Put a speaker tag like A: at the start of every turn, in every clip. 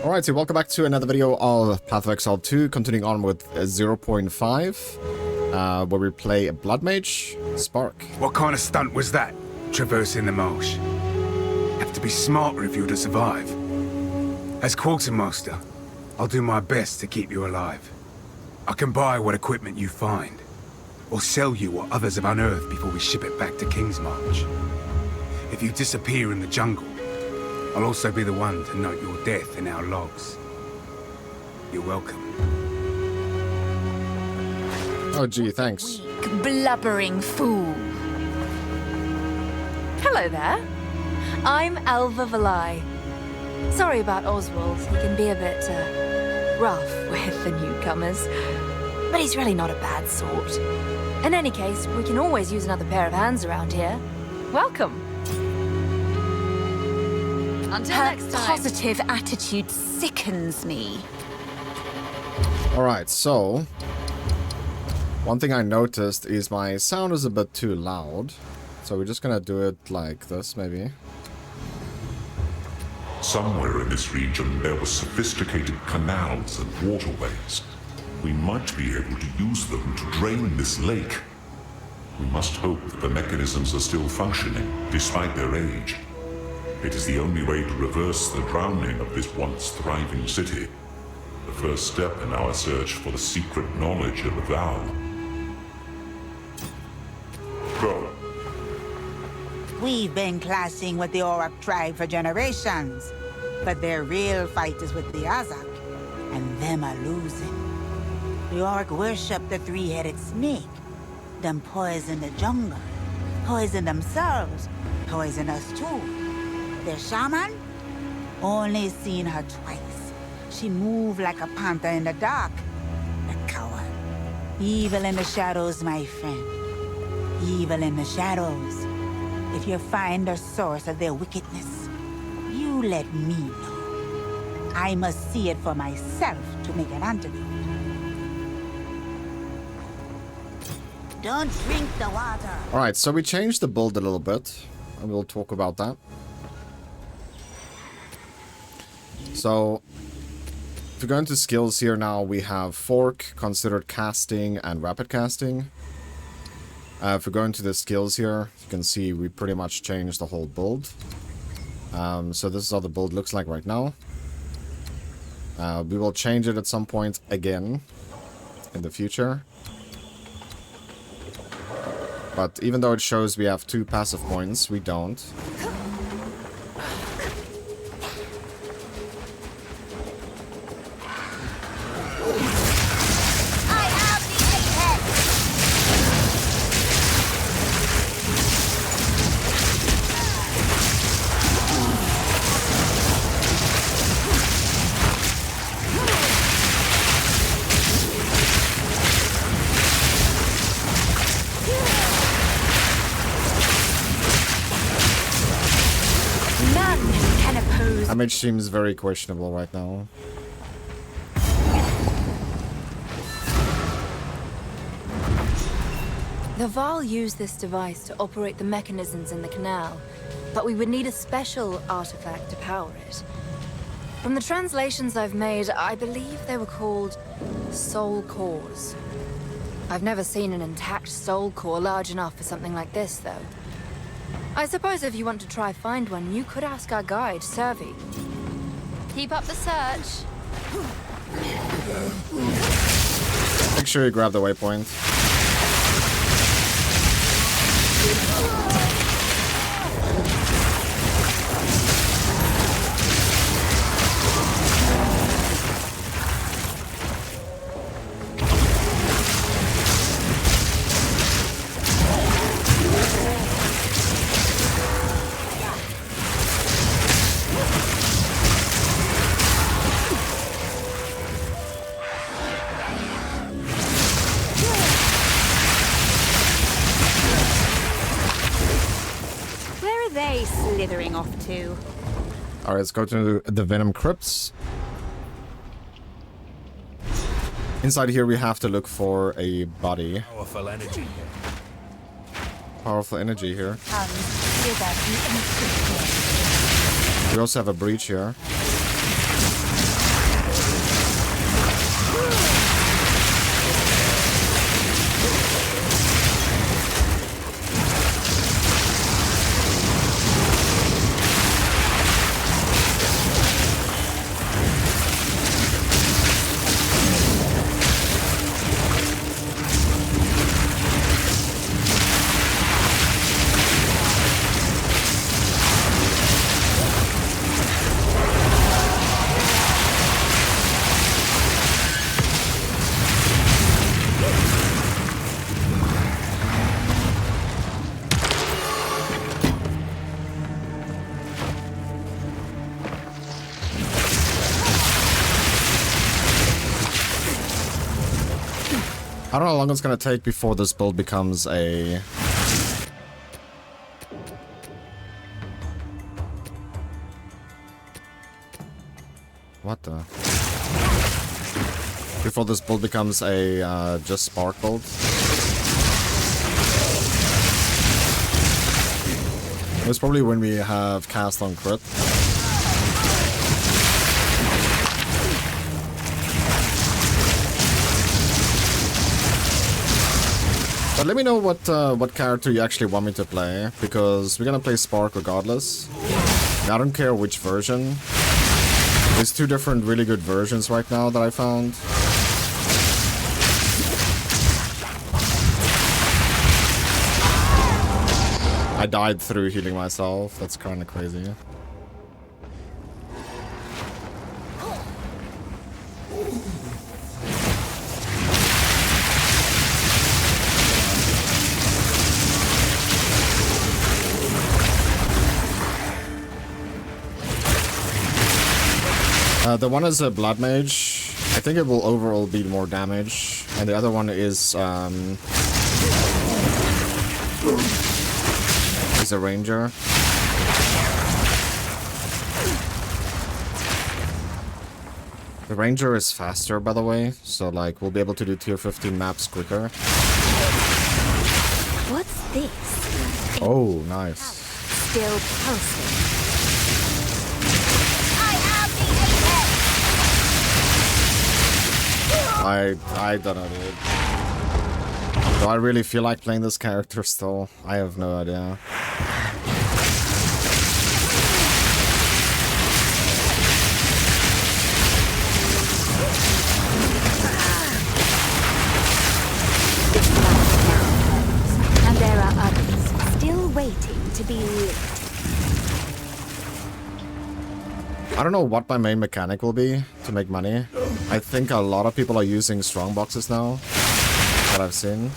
A: Alright, so welcome back to another video of Path of Exile 2, continuing on with 0.5, where we play a Bloodmage, Spark.
B: What kind of stunt was that, traversing the marsh? Have to be smarter if you're to survive. As Quartermaster, I'll do my best to keep you alive. I can buy what equipment you find, or sell you what others have unearthed before we ship it back to Kingsmarch. If you disappear in the jungle, I'll also be the one to note your death in our logs. You're welcome.
A: Oh gee, thanks.
C: Weak, blubbering fool. Hello there. I'm Alva Valai. Sorry about Oswald. He can be a bit, rough with the newcomers. But he's really not a bad sort. In any case, we can always use another pair of hands around here. Welcome. Until next time. Positive attitude sickens me.
A: Alright, so one thing I noticed is my sound is a bit too loud. So we're just gonna do it like this, maybe.
D: Somewhere in this region there were sophisticated canals and waterways. We might be able to use them to drain this lake. We must hope that the mechanisms are still functioning, despite their age. It is the only way to reverse the drowning of this once thriving city. The first step in our search for the secret knowledge of the Vow. Go.
E: We've been clashing with the Orc tribe for generations, but their real fight is with the Azak, and them are losing. The Orc worship the three-headed snake, them poison the jungle, poison themselves, poison us too. Their shaman? Only seen her twice. She moved like a panther in the dark. The coward. Evil in the shadows, my friend. Evil in the shadows. If you find the source of their wickedness, you let me know. I must see it for myself to make an antidote. Don't drink the water.
A: Alright, so we changed the build a little bit, and we'll talk about that. So, if we go into skills here now, we have Fork, Considered Casting, and Rapid Casting. If we go into the skills here, you can see we pretty much changed the whole build. So this is how the build looks like right now. We will change it at some point again in the future. But even though it shows we have 2 passive points, we don't. Damage seems very questionable right now.
C: The Val used this device to operate the mechanisms in the canal, but we would need a special artifact to power it. From the translations I've made, I believe they were called soul cores. I've never seen an intact soul core large enough for something like this, though. I suppose if you want to try find one, you could ask our guide, Servi. Keep up the search.
A: Make sure you grab the waypoint.
C: Slithering off to.
A: Alright, let's go to the Venom Crypts. Inside here we have to look for a body.
B: Powerful energy.
A: Powerful energy here. We also have a breach here. I don't know how long it's gonna take before this build becomes a... What the? Before this build becomes a just spark build. It's probably when we have cast on crit. But let me know what character you actually want me to play, because we're gonna play Spark regardless. I don't care which version. There's two different really good versions right now that I found. I died through healing myself. That's kind of crazy. The one is a Bloodmage. I think it will overall be more damage. And the other one is a Ranger. The Ranger is faster, by the way. So, like, we'll be able to do tier 15 maps quicker.
C: What's this?
A: Oh, nice.
C: Still pulsing.
A: I don't know, dude. Do I really feel like playing this character still? I have no idea.
C: And there are others still waiting to be lit.
A: I don't know what my main mechanic will be to make money. I think a lot of people are using strong boxes now, that I've seen.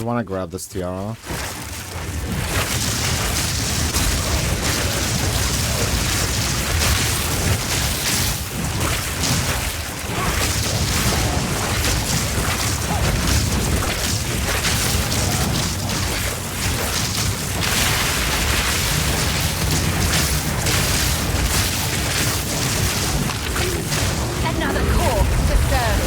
A: I want to grab this tiara.
C: Another core to serve.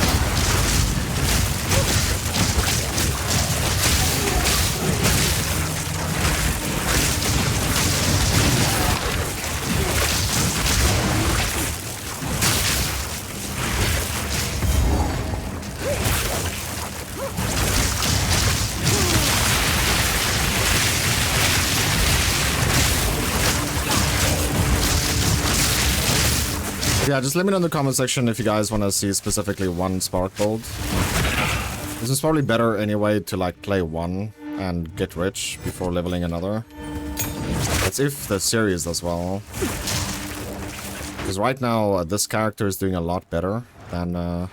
A: Yeah, just let me know in the comment section if you guys want to see specifically one Spark build. This is probably better anyway to like play one and get rich before leveling another. That's if the series does well. Because right now this character is doing a lot better than the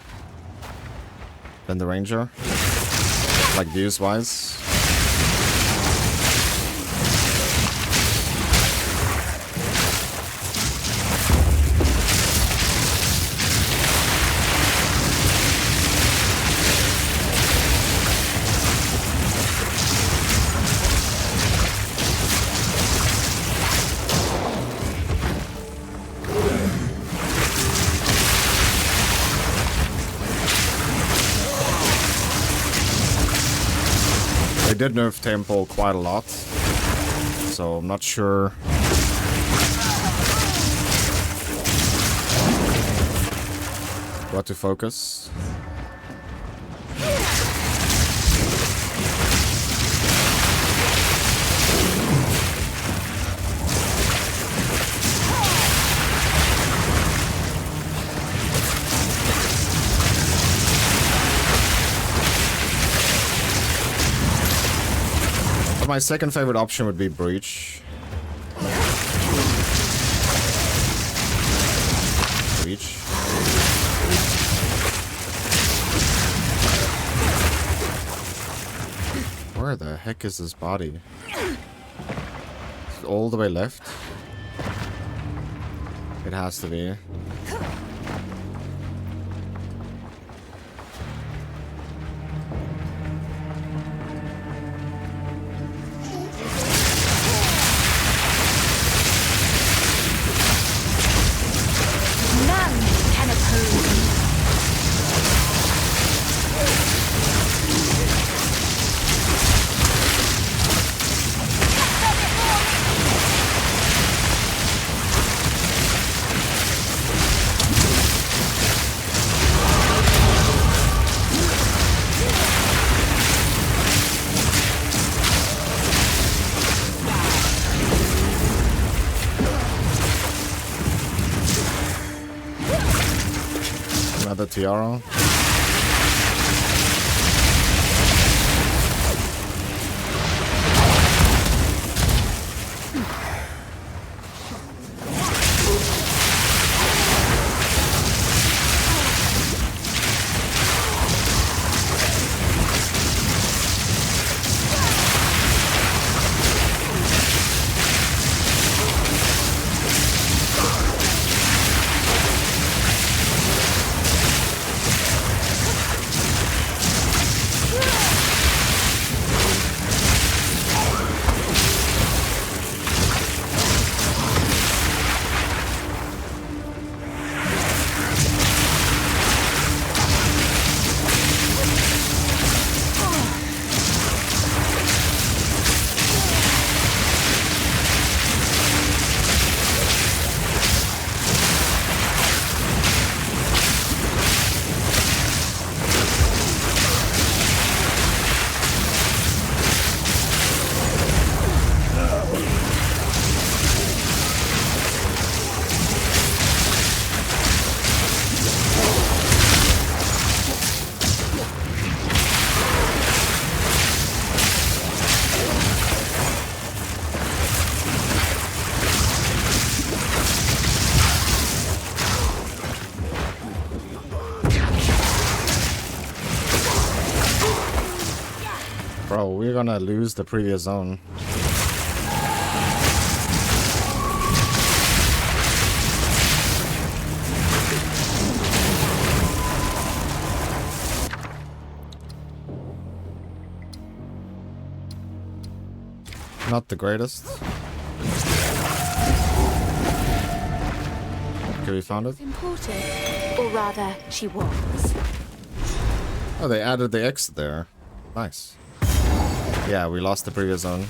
A: Ranger, like views wise. They did nerf tempo quite a lot, so I'm not sure what to focus. my second favorite option would be Breach. Breach. Where the heck is this body? Is it all the way left? It has to be.
C: None can oppose me.
A: Another tiara. Bro, we're gonna lose the previous zone. Not the greatest. Okay, we found it.
C: Important. Or rather, she was.
A: Oh, they added the exit there. Nice. Yeah, we lost the previous zone.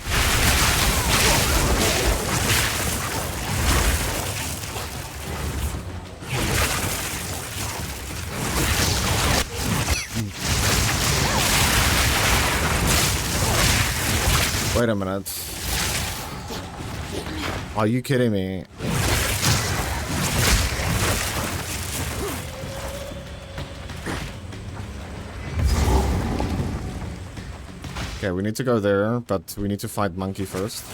A: Wait a minute. Are you kidding me? Okay, we need to go there, but we need to fight Monkey first.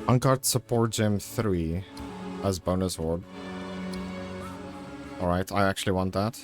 A: Uncard Support Gem 3 as bonus orb. Alright, I actually want that.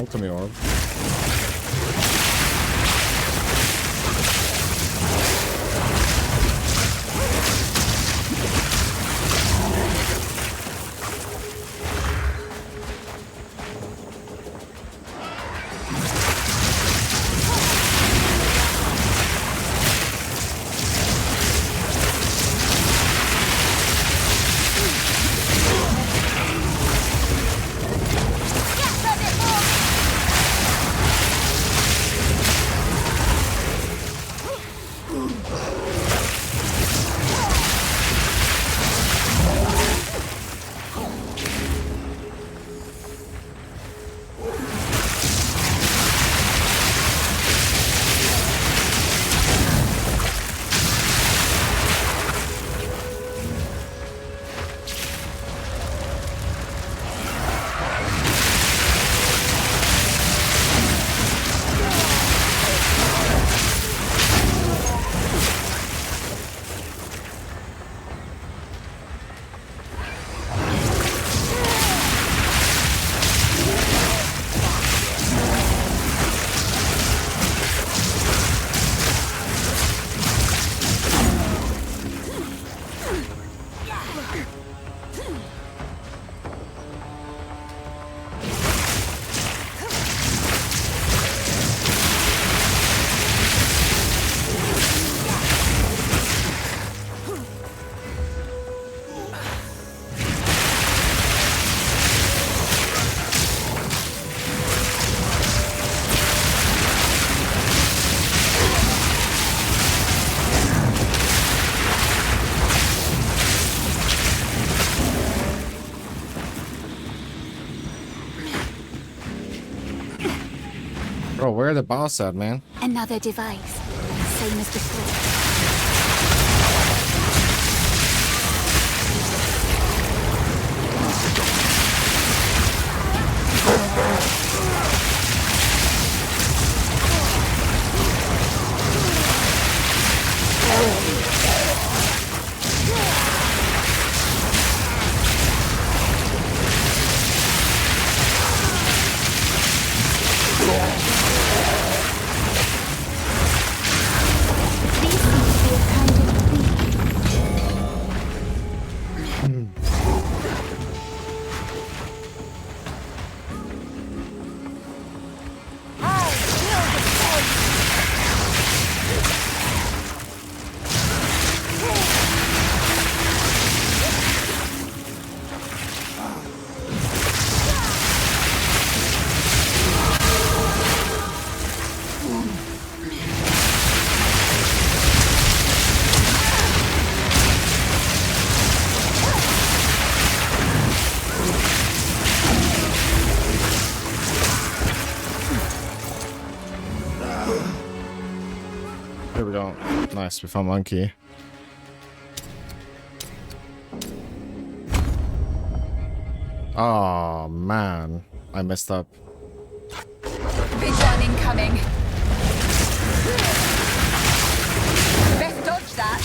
A: alchemy orb. Bro, where the boss at, man?
F: Another device, same as before.
A: There we go. Nice, we found monkey. Oh man, I messed up.
F: Big one incoming. Best dodge that.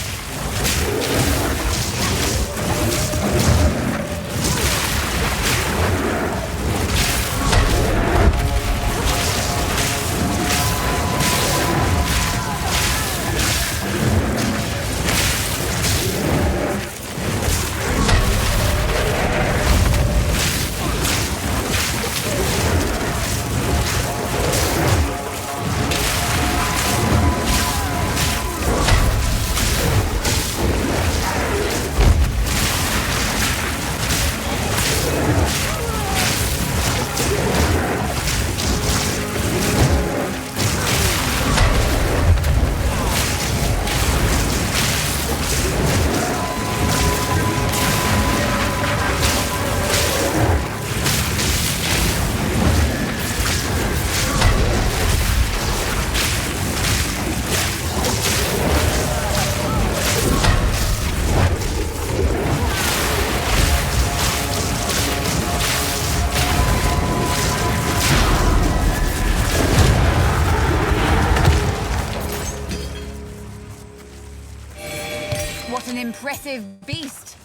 F: What an impressive beast!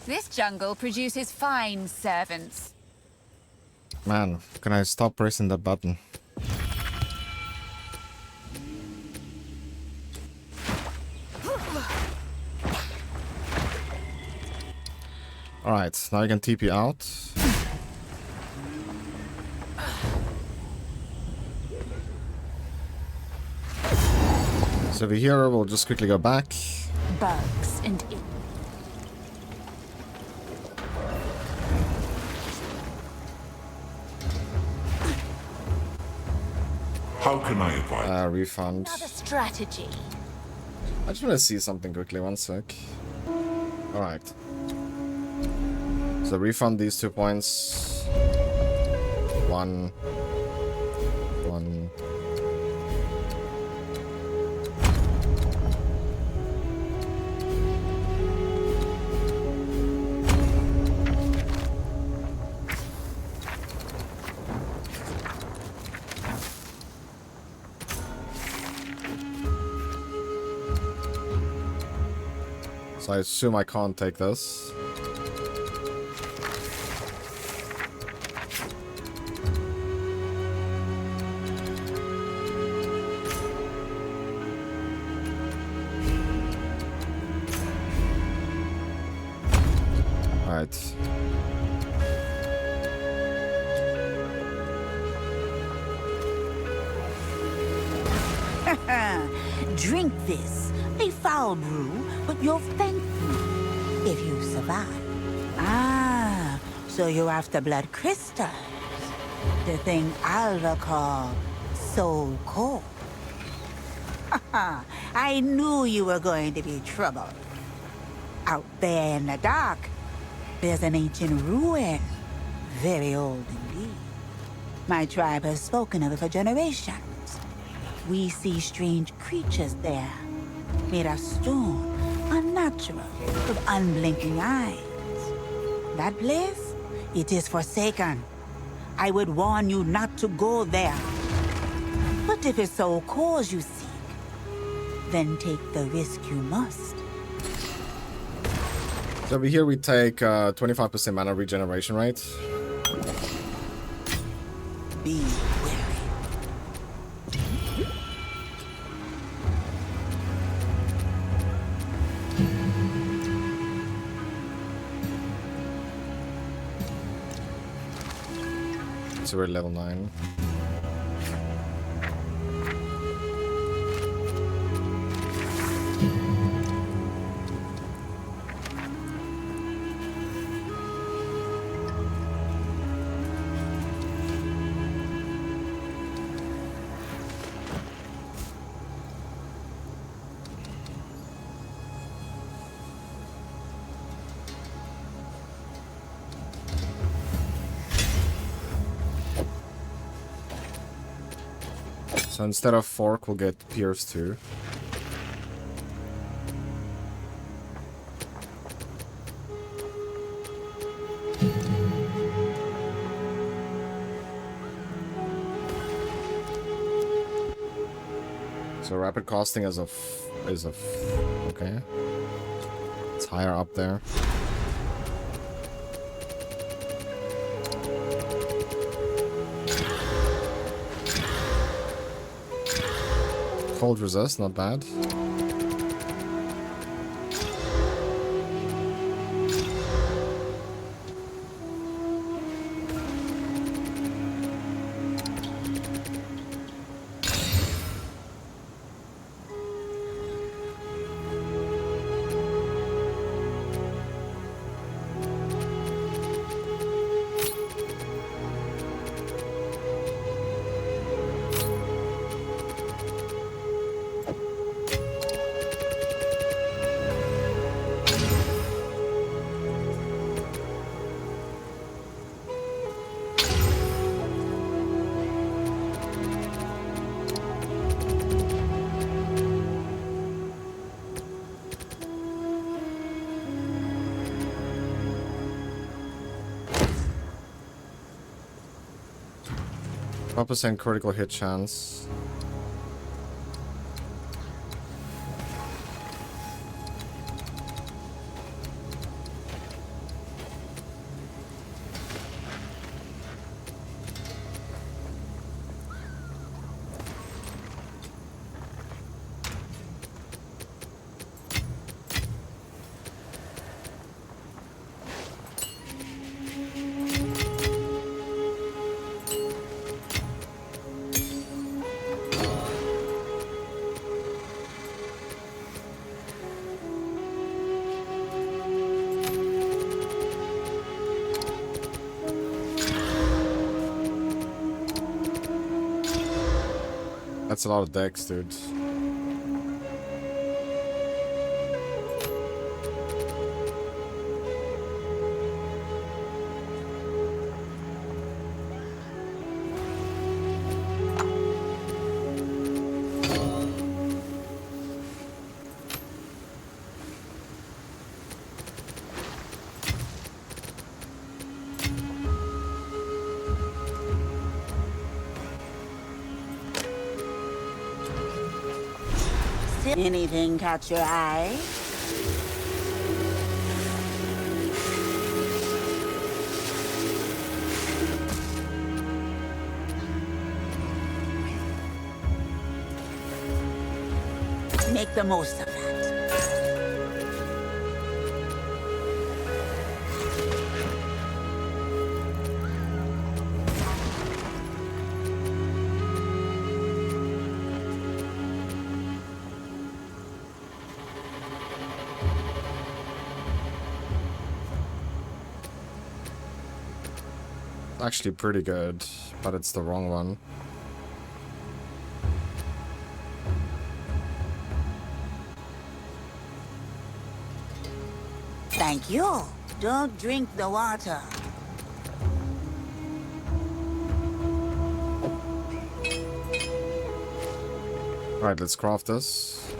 F: This jungle produces fine servants.
A: Man, can I stop pressing that button? Alright, now you can TP out. So over here, we'll just quickly go back.
F: Bugs and
D: How can I advise?
A: Refund.
F: another strategy.
A: I just want to see something quickly, one sec. Alright. So refund these 2 points. 1. 1. So I assume I can't take this. Alright.
E: Drink this. A foul brew, but you'll thank me if you survive. Ah, so you're after blood crystals. The thing Alva call soul core. I knew you were going to be trouble. Out there in the dark, there's an ancient ruin. Very old indeed. My tribe has spoken of it for generations. We see strange creatures there, made of stone, unnatural, with unblinking eyes. That place, it is forsaken. I would warn you not to go there. But if it's so cause you seek, then take the risk you must.
A: So over here we take 25% mana regeneration rate.
E: Be wary.
A: So we're level 9. So instead of fork, we'll get pierce too. So rapid casting is okay. It's higher up there. Cold resist, not bad. % critical hit chance. That's a lot of decks, dude.
E: Anything catch your eye? Make the most of that.
A: Actually pretty good, but it's the wrong one.
E: Thank you. Don't drink the water.
A: Alright, let's craft this.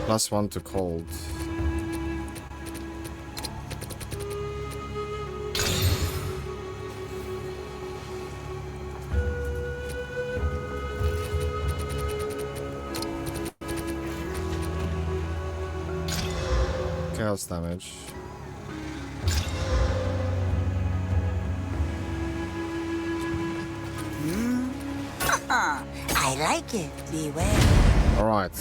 A: +1 to cold. Chaos damage.
E: I like it. Beware.
A: Alright.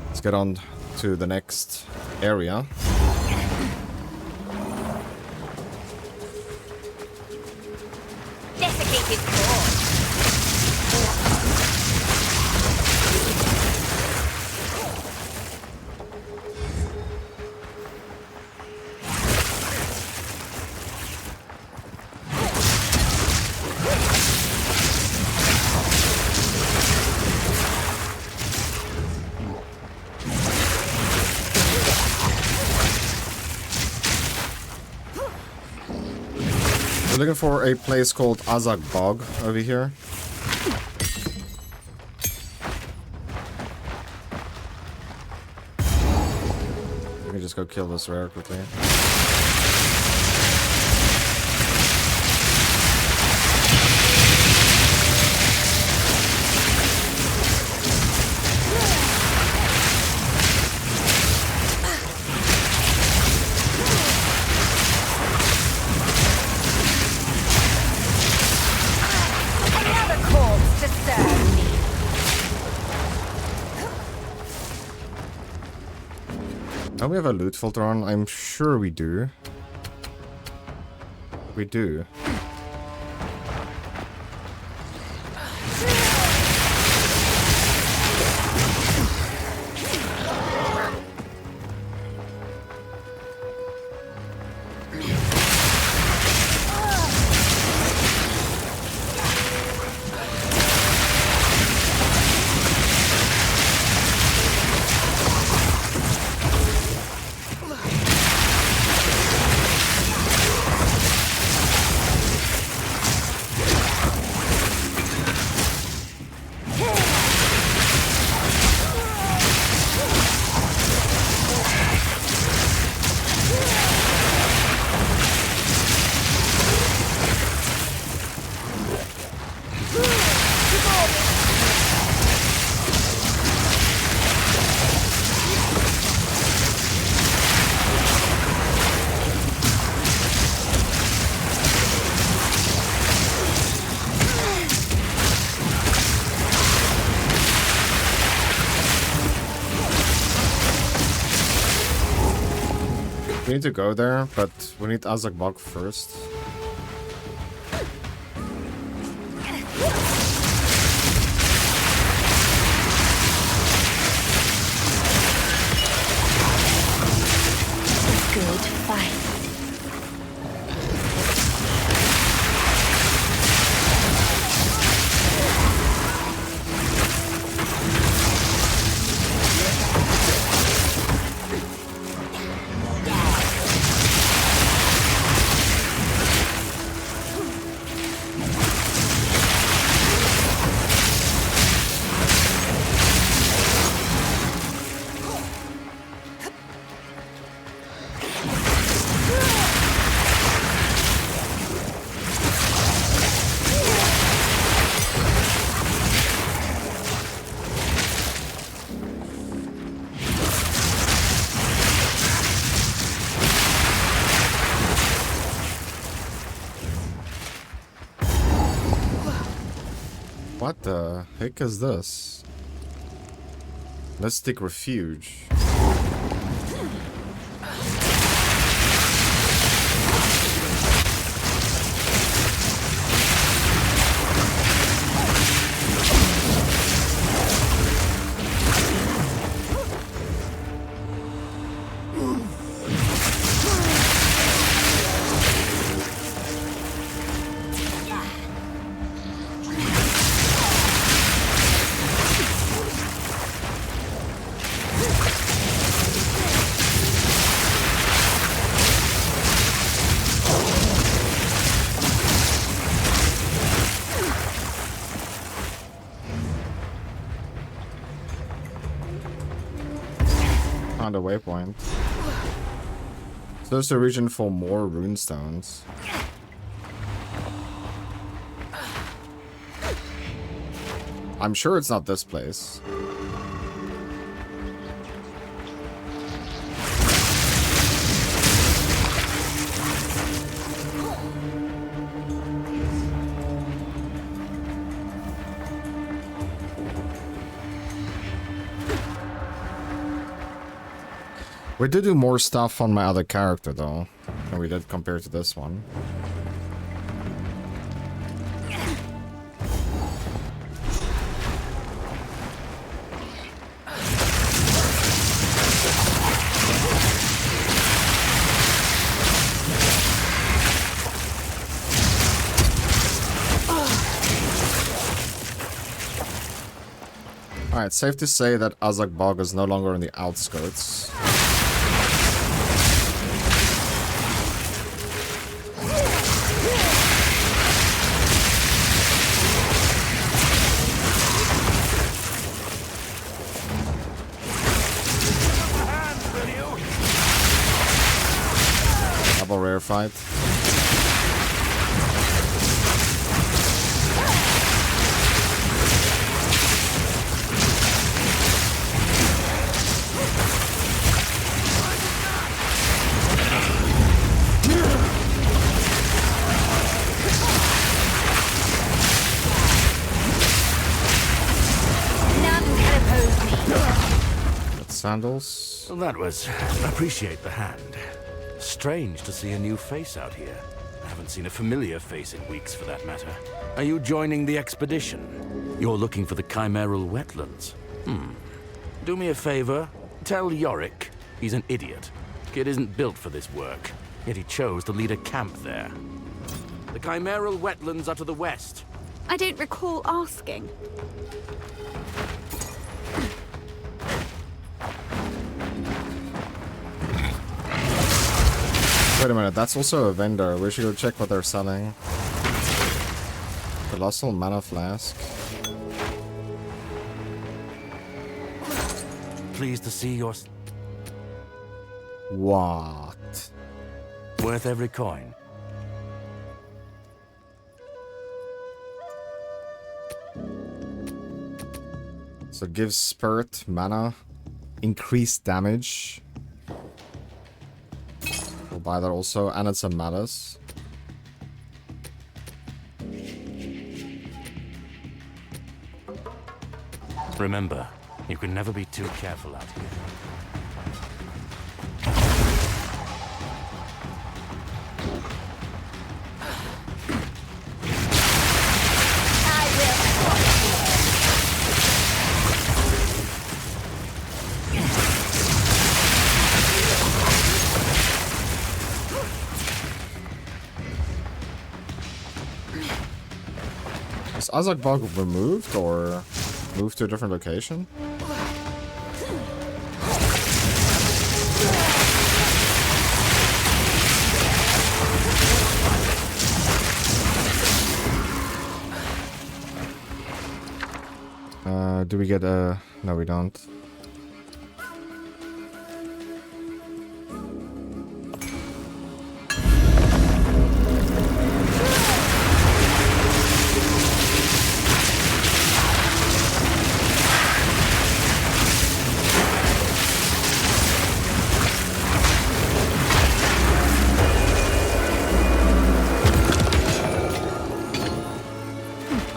A: Let's get on to the next area.
C: Desiccated core.
A: We're looking for a place called Azak Bog over here. We can just go kill this rare quickly.
C: Another corpse to serve me.
A: Don't we have a loot filter on? I'm sure we do. We do. We need to go there, but we need Azak Bog first.
F: Good fight.
A: What the heck is this? Let's take refuge. Found a waypoint. So there's a region for more runestones. I'm sure it's not this place. We did do more stuff on my other character though, than we did compared to this one. Alright, safe to say that Azak Bog is no longer on the outskirts. Double rare fight. Sandals.
G: Well, that was... Appreciate the hand. Strange to see a new face out here. I haven't seen a familiar face in weeks, for that matter. Are you joining the expedition? You're looking for the chimeral wetlands. Do me a favor. Tell Yorick he's an idiot. Kid isn't built for this work, yet he chose to lead a camp there. The chimeral wetlands are to the west.
F: I don't recall asking.
A: Wait a minute, that's also a vendor. We should go check what they're selling. Colossal mana flask.
G: Pleased to see your...
A: What?
G: Worth every coin.
A: So it gives spirit, mana, increased damage. We'll buy that also, and it's a malus.
G: Remember, you can never be too careful out here.
A: Is Azak Bog removed or moved to a different location? Do we get a... No, we don't.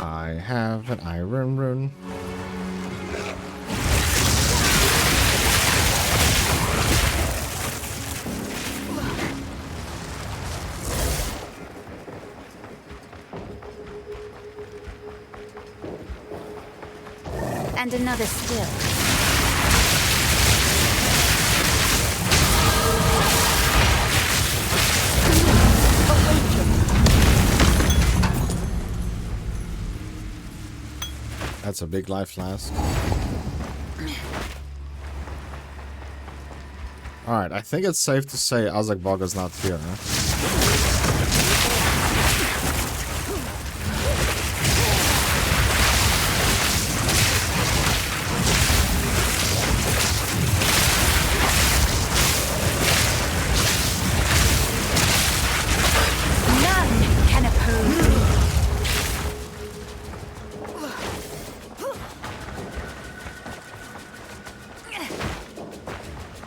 A: I have An iron rune.
F: And another still.
A: That's a big life flask. Alright, I think it's safe to say Azak Bog is not here.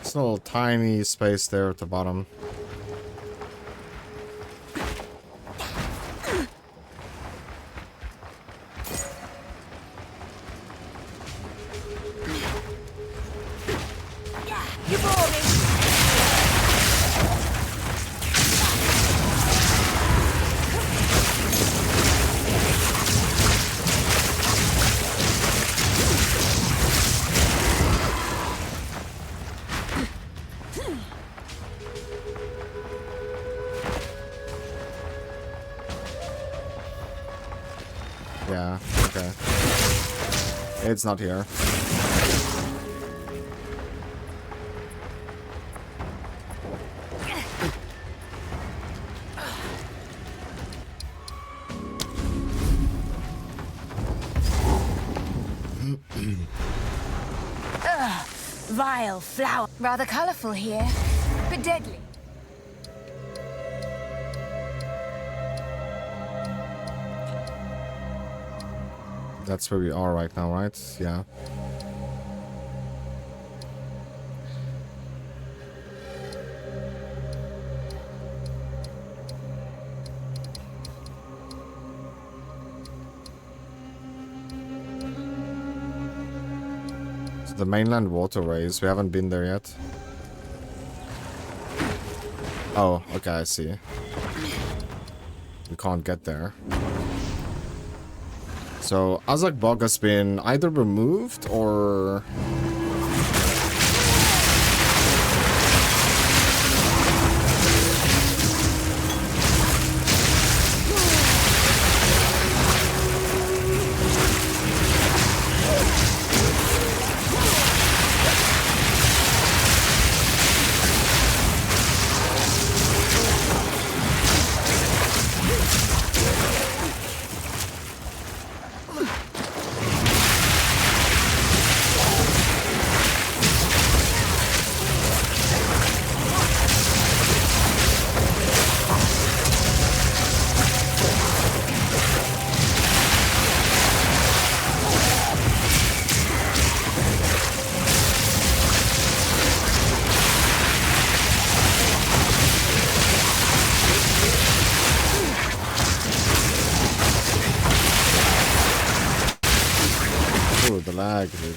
A: This little tiny space there at the bottom. Yeah, okay. It's not here.
F: Vile flower. Rather colorful here, but deadly.
A: That's where we are right now, right? Yeah. So the mainland waterways, we haven't been there yet. Oh, okay, I see. We can't get there. So, Azak Bog has been either removed or... the lag, dude.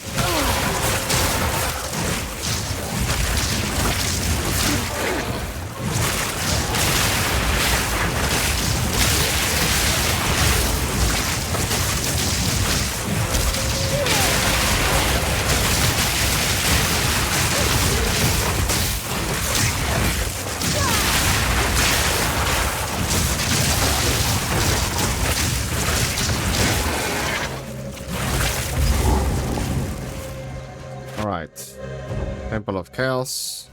A: Temple of Chaos.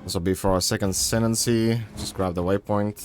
A: This will be for our second Senency. Just grab the waypoint.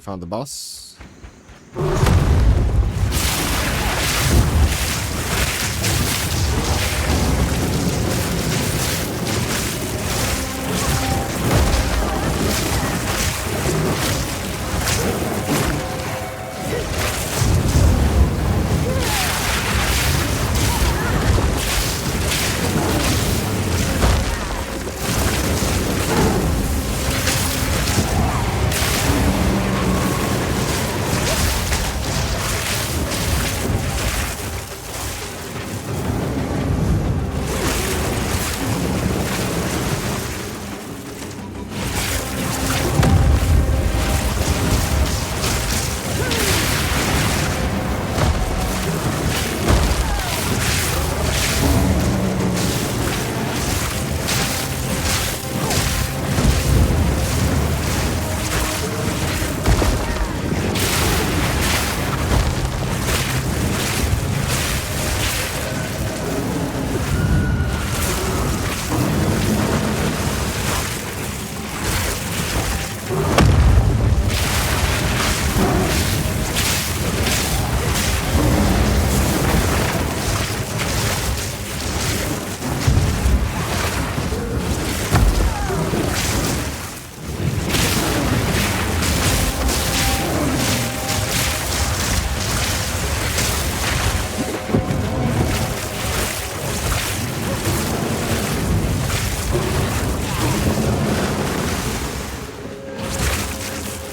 A: found the boss.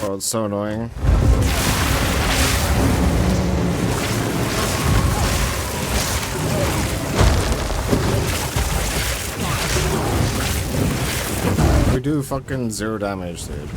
A: Oh, it's so annoying. We do fucking 0 damage, dude.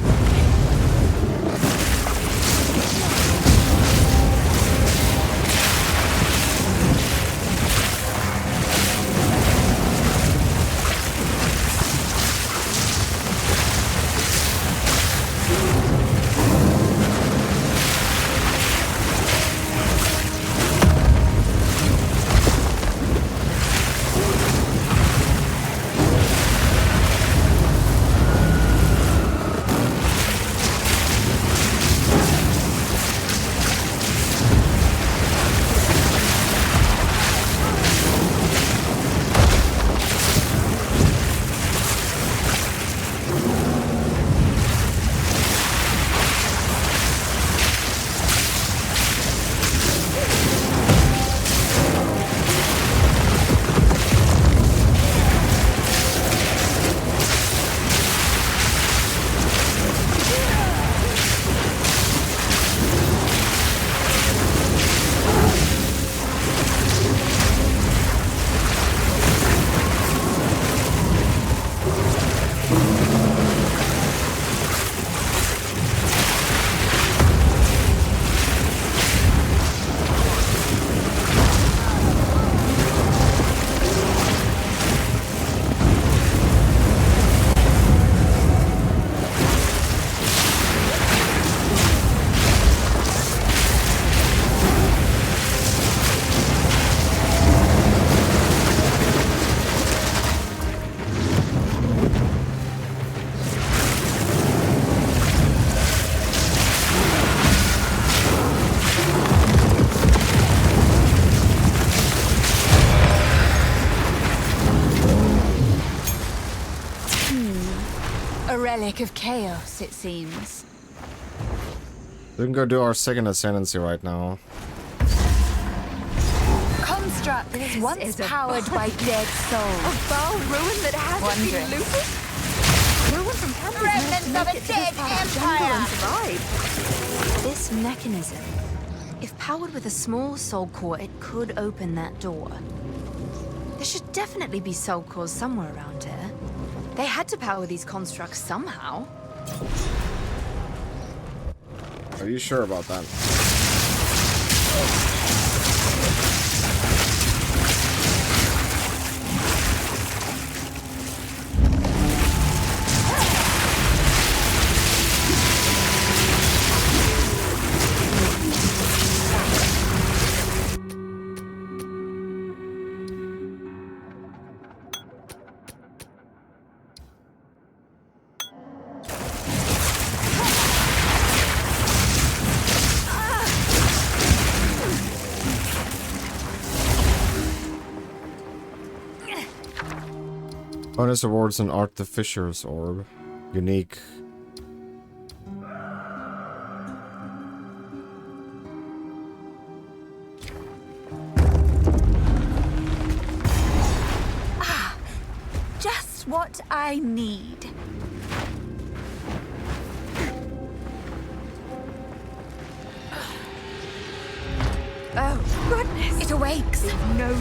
F: A relic of chaos, it seems.
A: We can go do our second ascendancy right now.
F: Construct
C: This
F: is once
C: is a
F: powered by dead souls.
C: A foul ruin that hasn't been
F: Wondrous.
C: looted? No one from camp
F: Remnants
C: has managed to
F: of
C: make
F: a
C: it to this
F: dead
C: part of the jungle
F: empire.
C: and survive. This mechanism, if powered with a small soul core, it could open that door. There should definitely be soul cores somewhere around here. They had to power these constructs somehow.
A: Are you sure about that? Bonus awards an Artificer's Orb. Unique.
F: Just what I need. Oh, goodness. It awakes. No.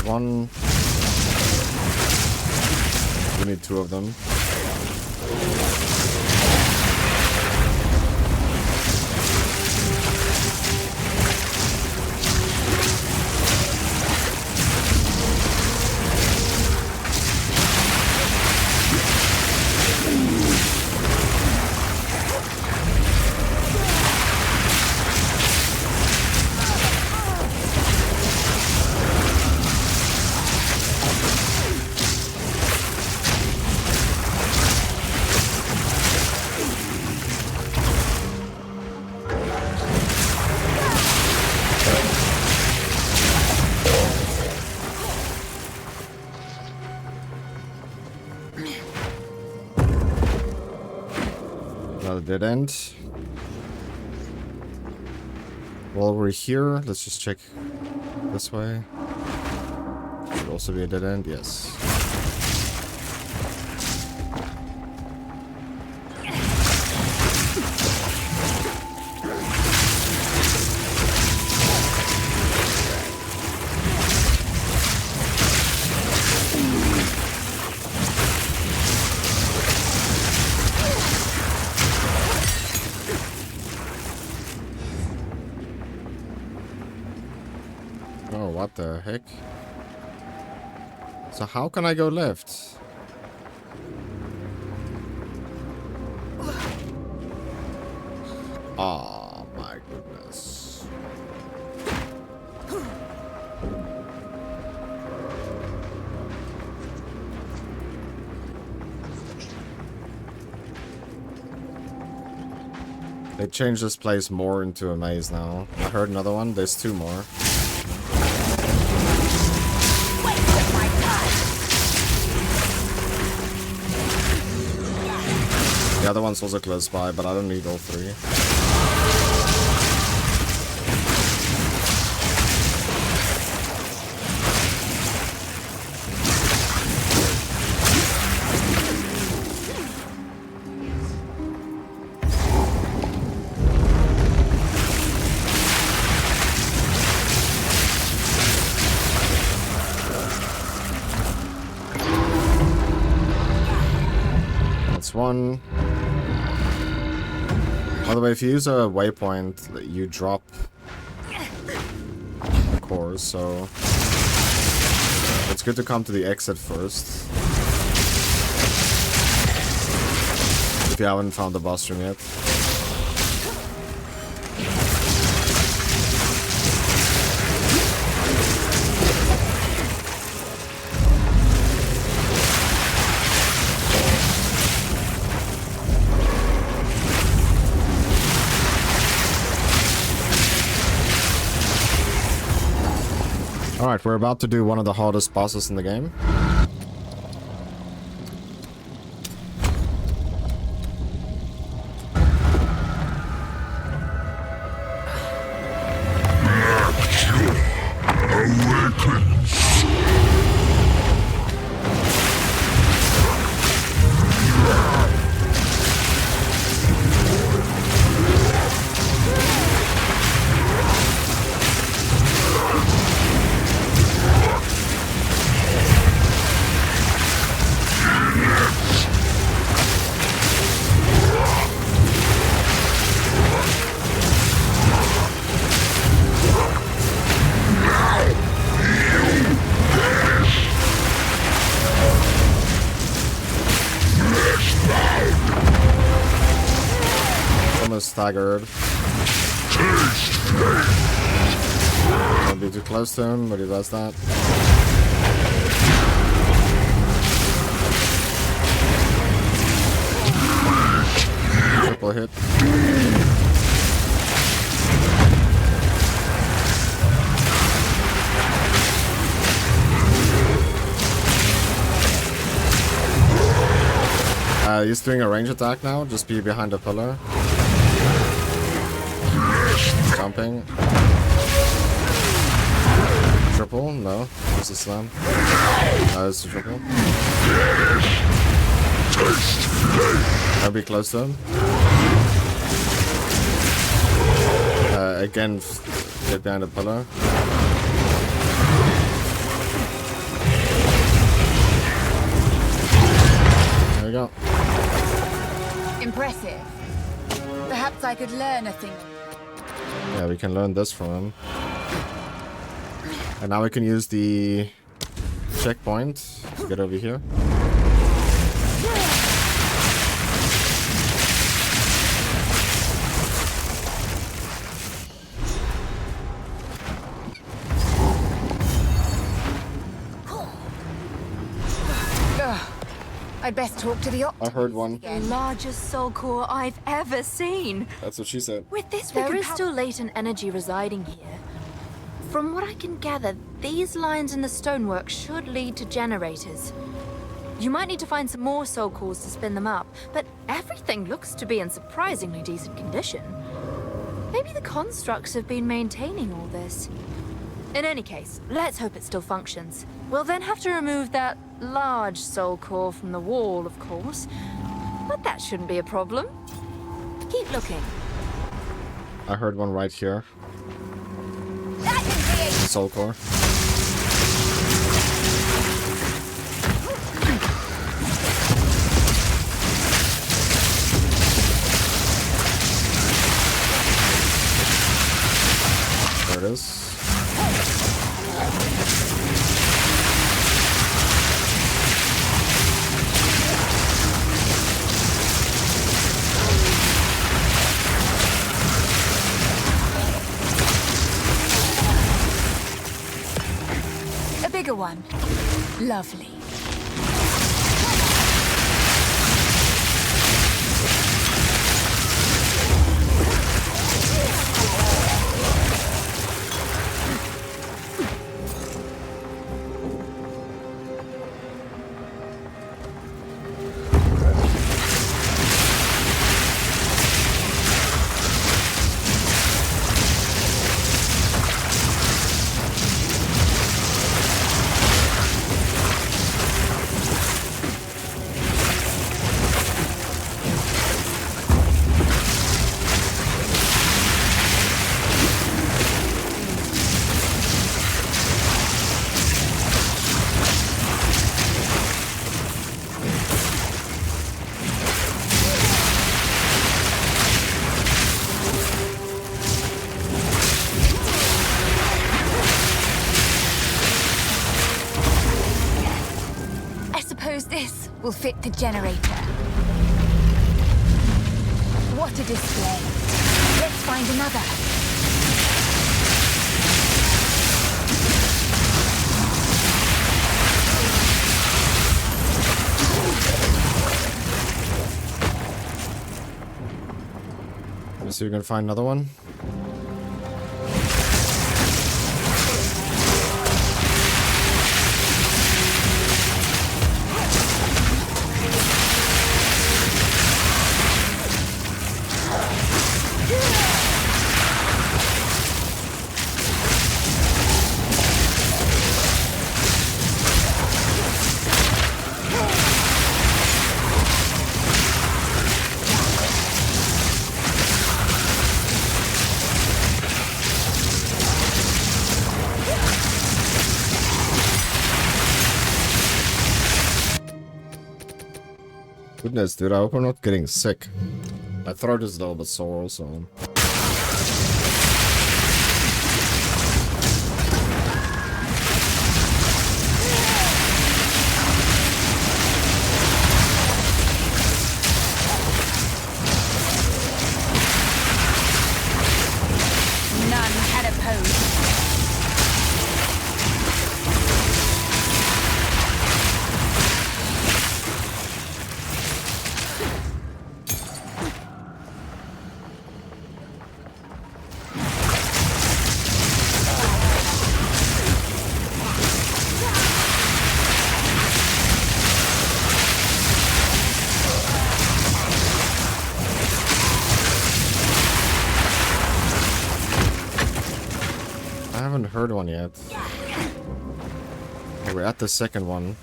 A: One. We need two of them. Another dead end. While we're here, let's just check this way. Should also be a dead end, yes. Oh, what the heck? So how can I go left? Oh my goodness. They changed this place more into a maze now. I heard another one. There's two more. The other one's also close by, but I don't need all three. That's one. By the way, if you use a waypoint, you drop the cores, so it's good to come to the exit first. If you haven't found the boss room yet. Alright, we're about to do one of the hardest bosses in the game. is staggered. Don't be too close to him, but he does that. Triple hit. He's doing a range attack now. Just be behind the pillar. Jumping. Triple? No. It's a slam. No, it's a triple. I'll be close to him. Again, get behind the pillar. There we go.
F: Impressive. Perhaps I could learn a thing.
A: Yeah, we can learn this from him. And now we can use the checkpoint to get over here.
F: I'd best talk to the
A: I heard one.
C: The largest soul core I've ever seen.
A: That's what she said.
C: With this, there is still latent energy residing here. From what I can gather, these lines in the stonework should lead to generators. You might need to find some more soul cores to spin them up, but everything looks to be in surprisingly decent condition. Maybe the constructs have been maintaining all this. In any case, let's hope it still functions. We'll then have to remove that large soul core from the wall, of course. But that shouldn't be a problem. Keep looking.
A: I heard one right here. Soul core. There it is.
F: A bigger one. Lovely. This will fit the generator. What a display. Let's find another.
A: Let's see if we can find another one. Goodness, dude, I hope I'm not getting sick. My throat is a little bit sore also.
F: suppose.
A: I haven't heard one yet. Oh, we're at the second one.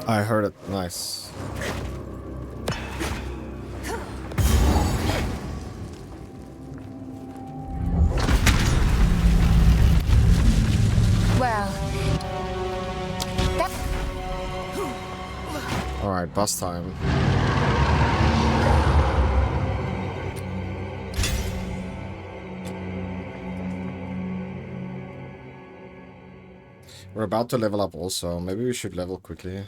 A: I heard it. Nice.
F: Well, that...
A: Alright, boss time. We're about to level up also. Maybe we should level quickly.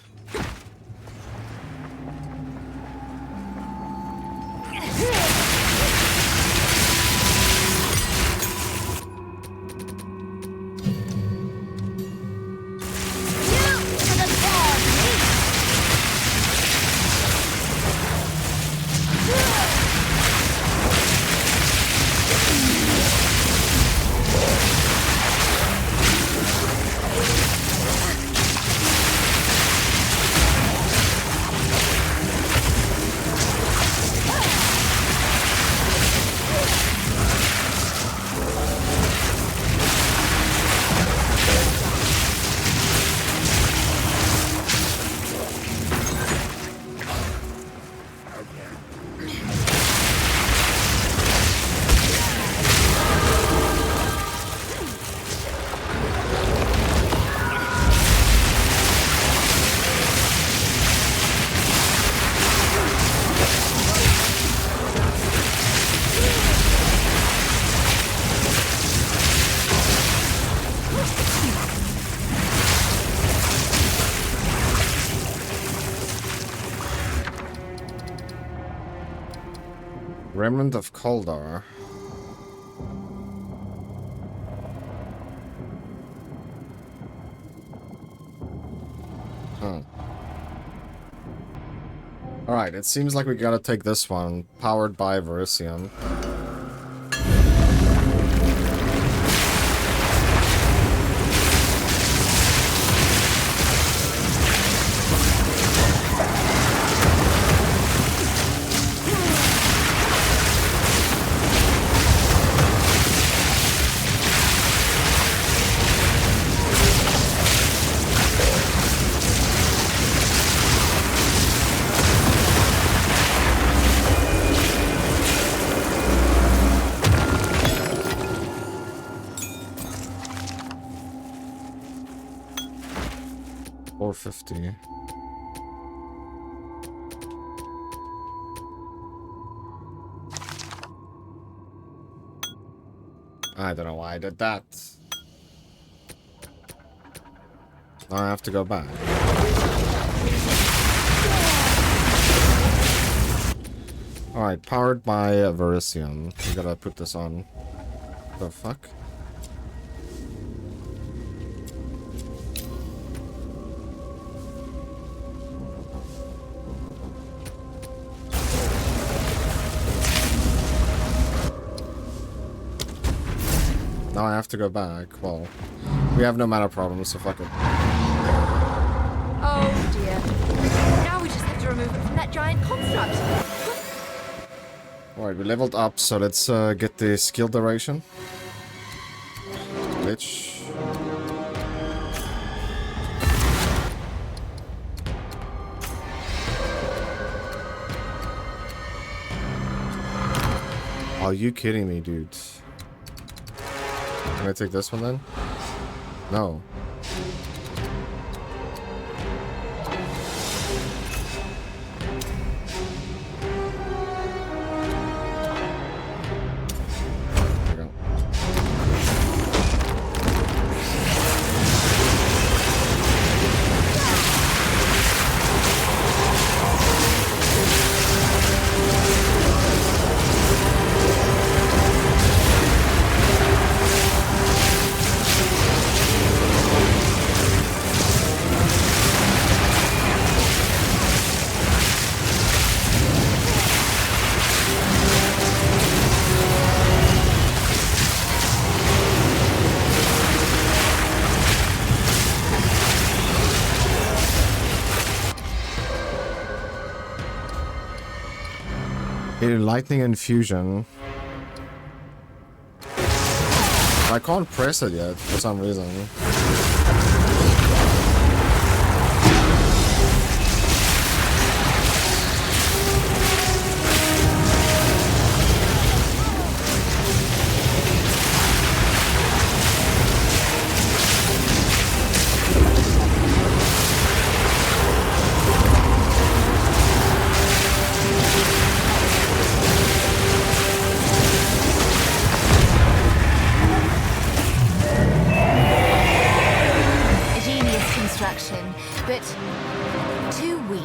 A: Remnant of Kaldar. Huh. Alright, it seems like we gotta take this one, powered by Verisium. $450. I don't know why I did that. Now I have to go back. Alright, powered by Verisium. We gotta put this on. The fuck? Now I have to go back. Well, we have no mana problems, so fuck it.
C: Oh dear. Now we just have to remove it from that giant construct.
A: Alright, we leveled up, so let's get the skill duration. Glitch. Are you kidding me, dude? Can I take this one then? No. There we go. Okay, lightning infusion. I can't press it yet for some reason.
F: But too weak.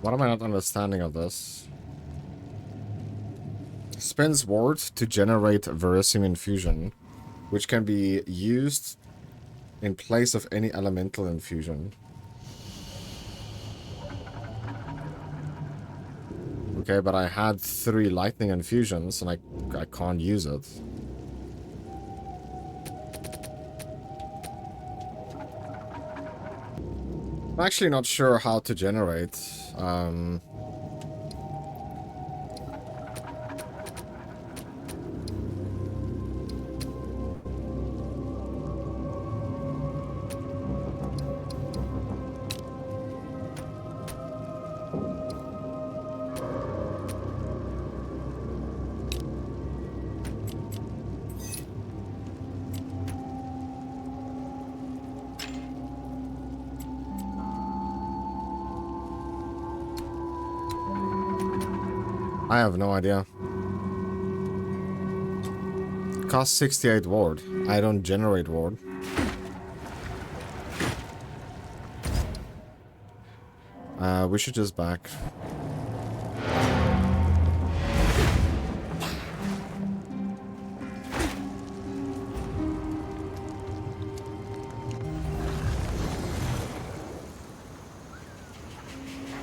A: What am I not understanding of this? Spends ward to generate Verisium infusion, which can be used in place of any elemental infusion. Okay, but I had 3 lightning infusions and I can't use it. I'm actually not sure how to generate. I have no idea. Cost 68 ward. I don't generate ward. We should just back.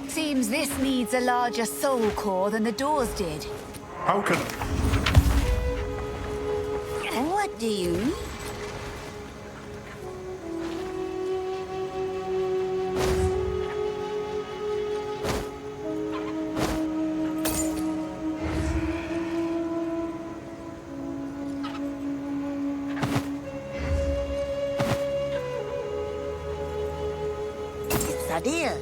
F: Seems this needs a larger soul core than the doors did.
D: How can...
E: What do you mean? It's a deal.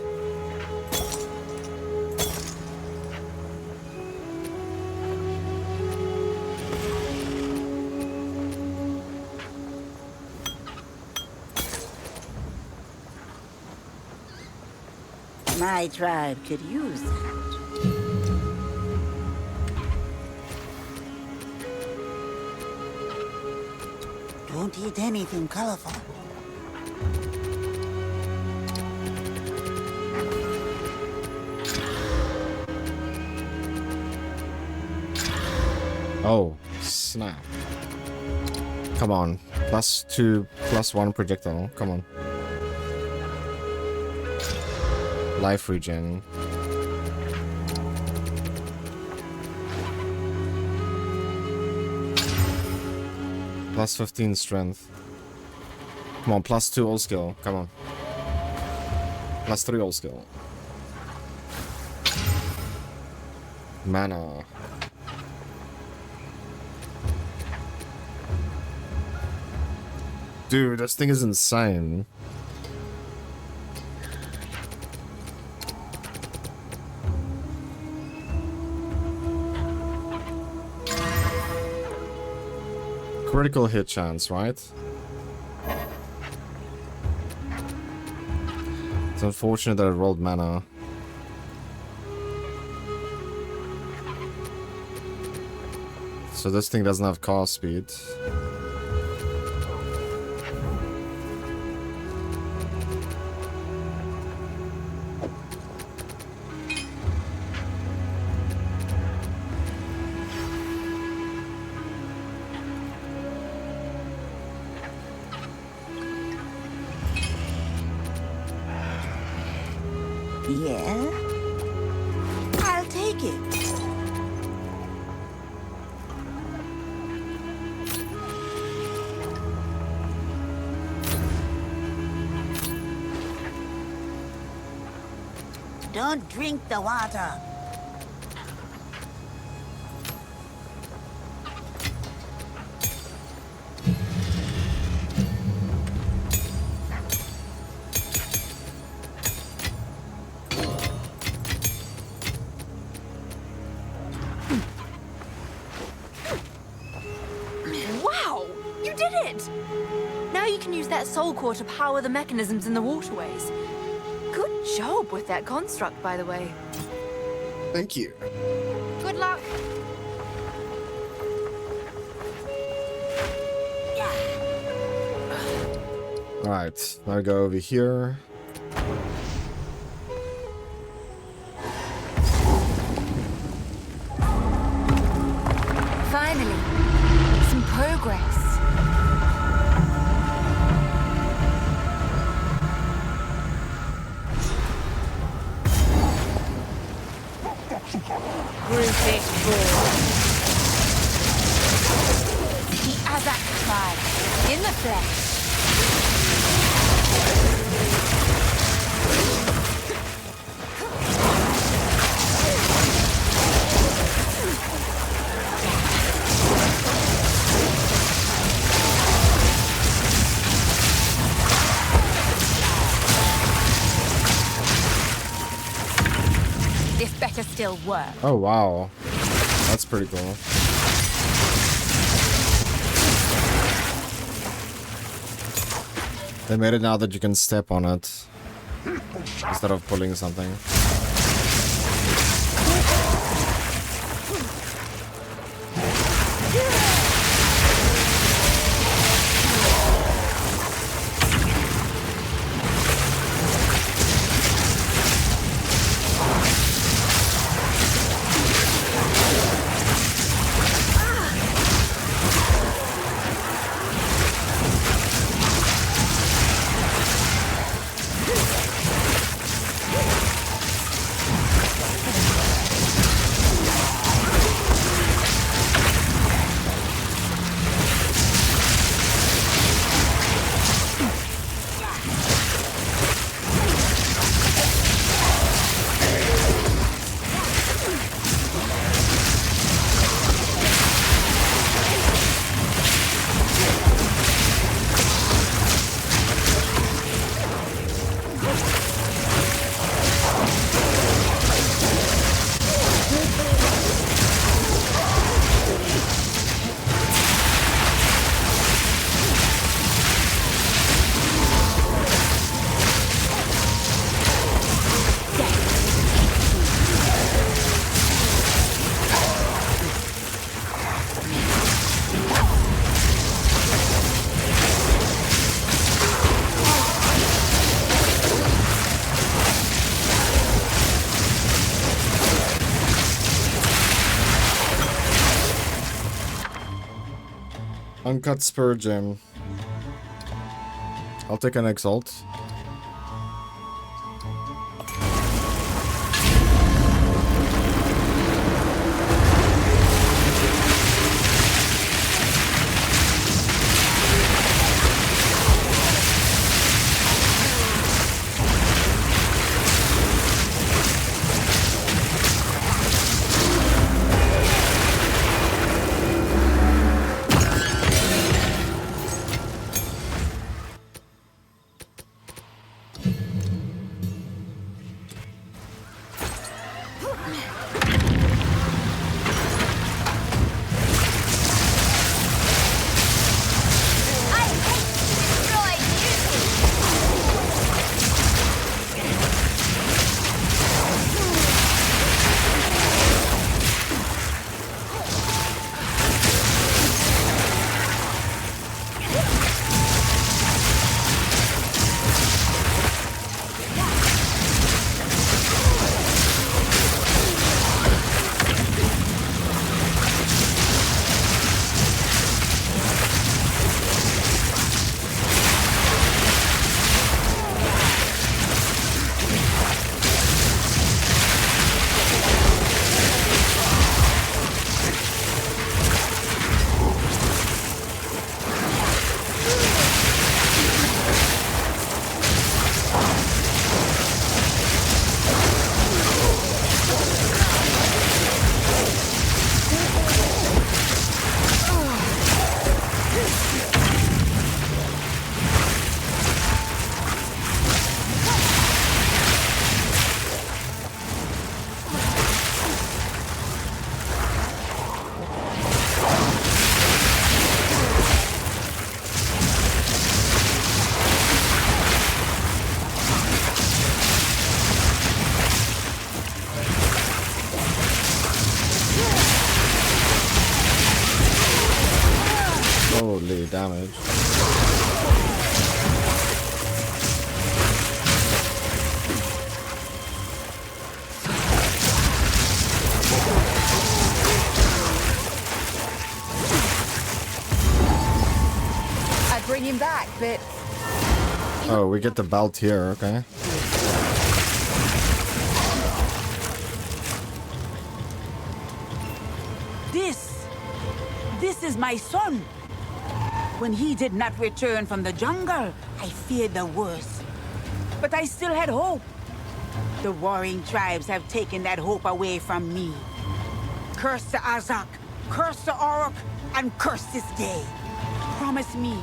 E: My tribe could use that. Don't eat anything colorful.
A: Oh, snap. Come on. +2, +1 projectile. Come on. Life regen. +15 strength. Come on, +2 all skill. Come on. +3 all skill. Mana. Dude, this thing is insane. Critical hit chance, right? It's unfortunate that I rolled mana. So this thing doesn't have cast speed.
E: Yeah? I'll take it. Don't drink the water.
C: Wow! You did it! Now you can use that soul core to power the mechanisms in the waterways. Good job with that construct, by the way.
A: Thank you.
C: Good luck.
A: Alright, now go over here.
F: Finally, some progress. Brutish bull. The Azak tribe, in the flesh. This better still work.
A: Oh wow. That's pretty cool. They made it now that you can step on it instead of pulling something. Uncut Spur Gem. I'll take an Exalt. any damage.
F: I'd bring him back, but
A: Oh, we get the belt here, okay.
E: This is my son. When he did not return from the jungle, I feared the worst. But I still had hope. The warring tribes have taken that hope away from me. Curse the Azak, curse the Orc, and curse this day. Promise me,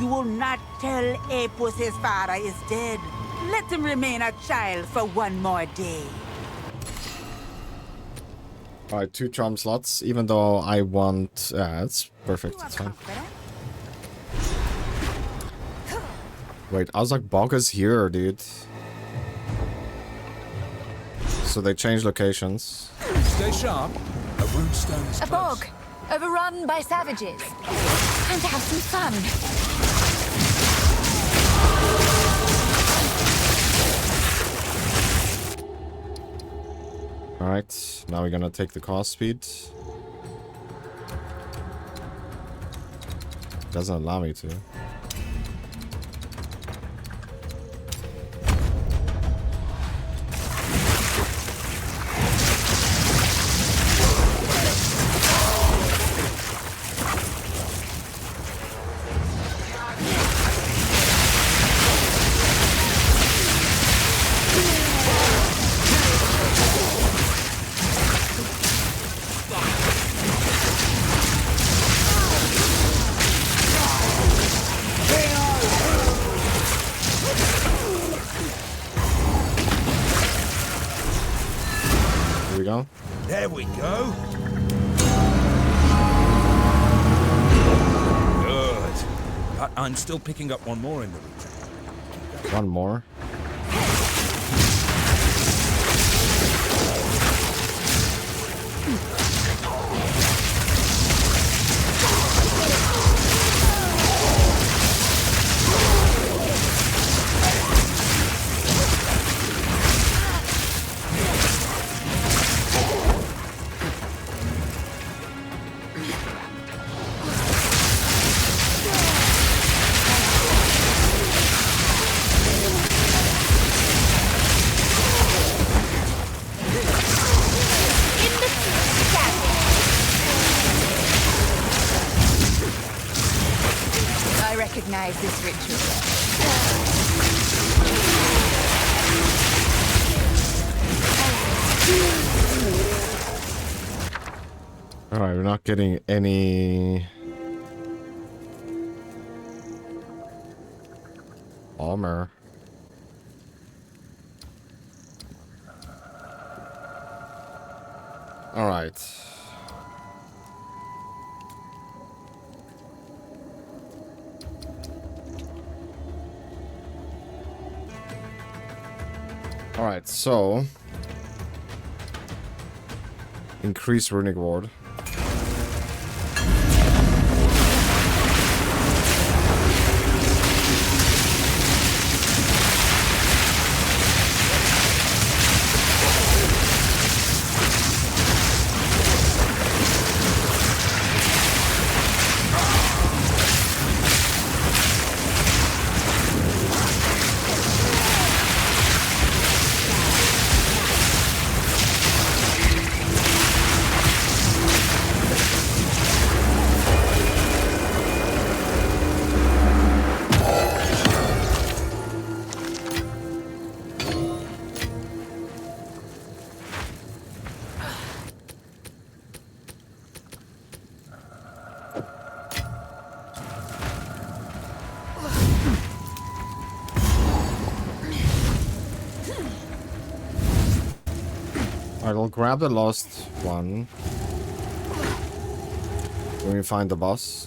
E: you will not tell Apus his father is dead. Let him remain a child for one more day.
A: Alright, 2 charm slots, even though I want... Yeah, it's perfect, it's fine. Wait, Azak Bog is here, dude. So they changed locations.
H: Stay sharp. A rune stone is
F: a
H: close.
F: bog, overrun by savages. Time to have some fun.
A: Alright, now we're gonna take the cost speed. Doesn't allow me to.
H: There we go. Good. But I'm still picking up one more in the region.
A: One more.
F: Recognize this ritual.
A: Alright, we're not getting any armor. Alright. Alright, so increase runic ward. I'll grab the last one when we find the boss.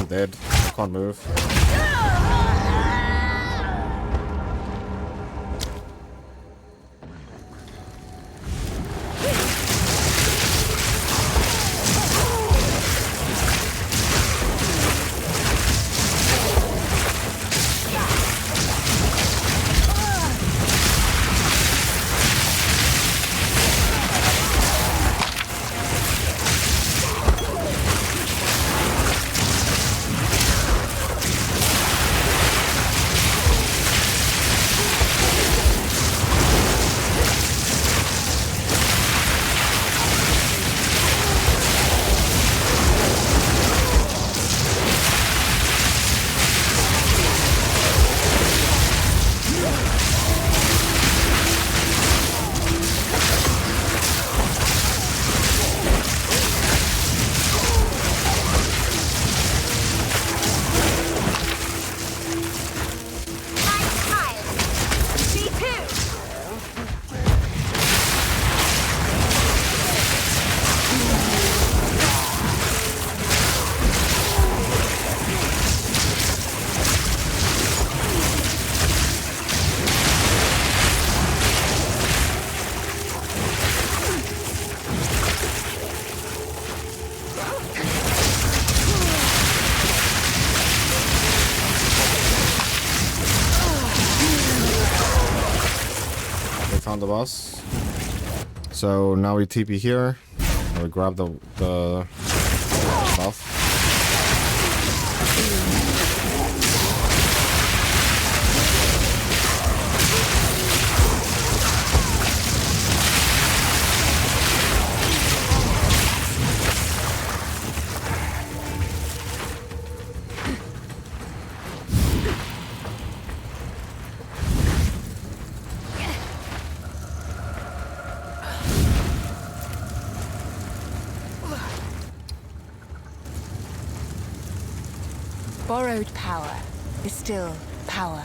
A: dead. Can't move. Found the boss. So now we TP here. And we grab the buff.
F: Borrowed power is still power.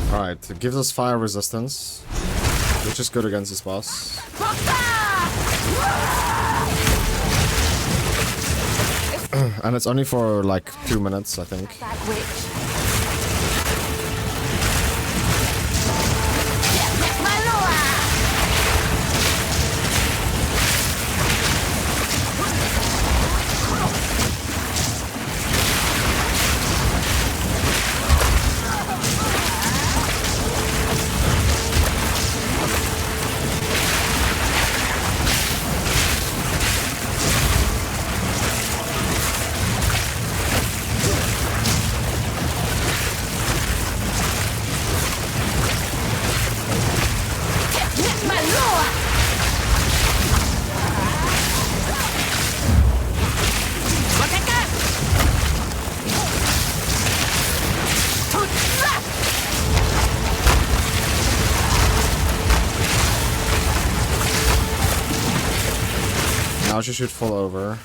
A: Alright, it gives us fire resistance, which is good against this boss. And it's only for like 2 minutes, I think.
F: That witch.
A: Now she should fall over.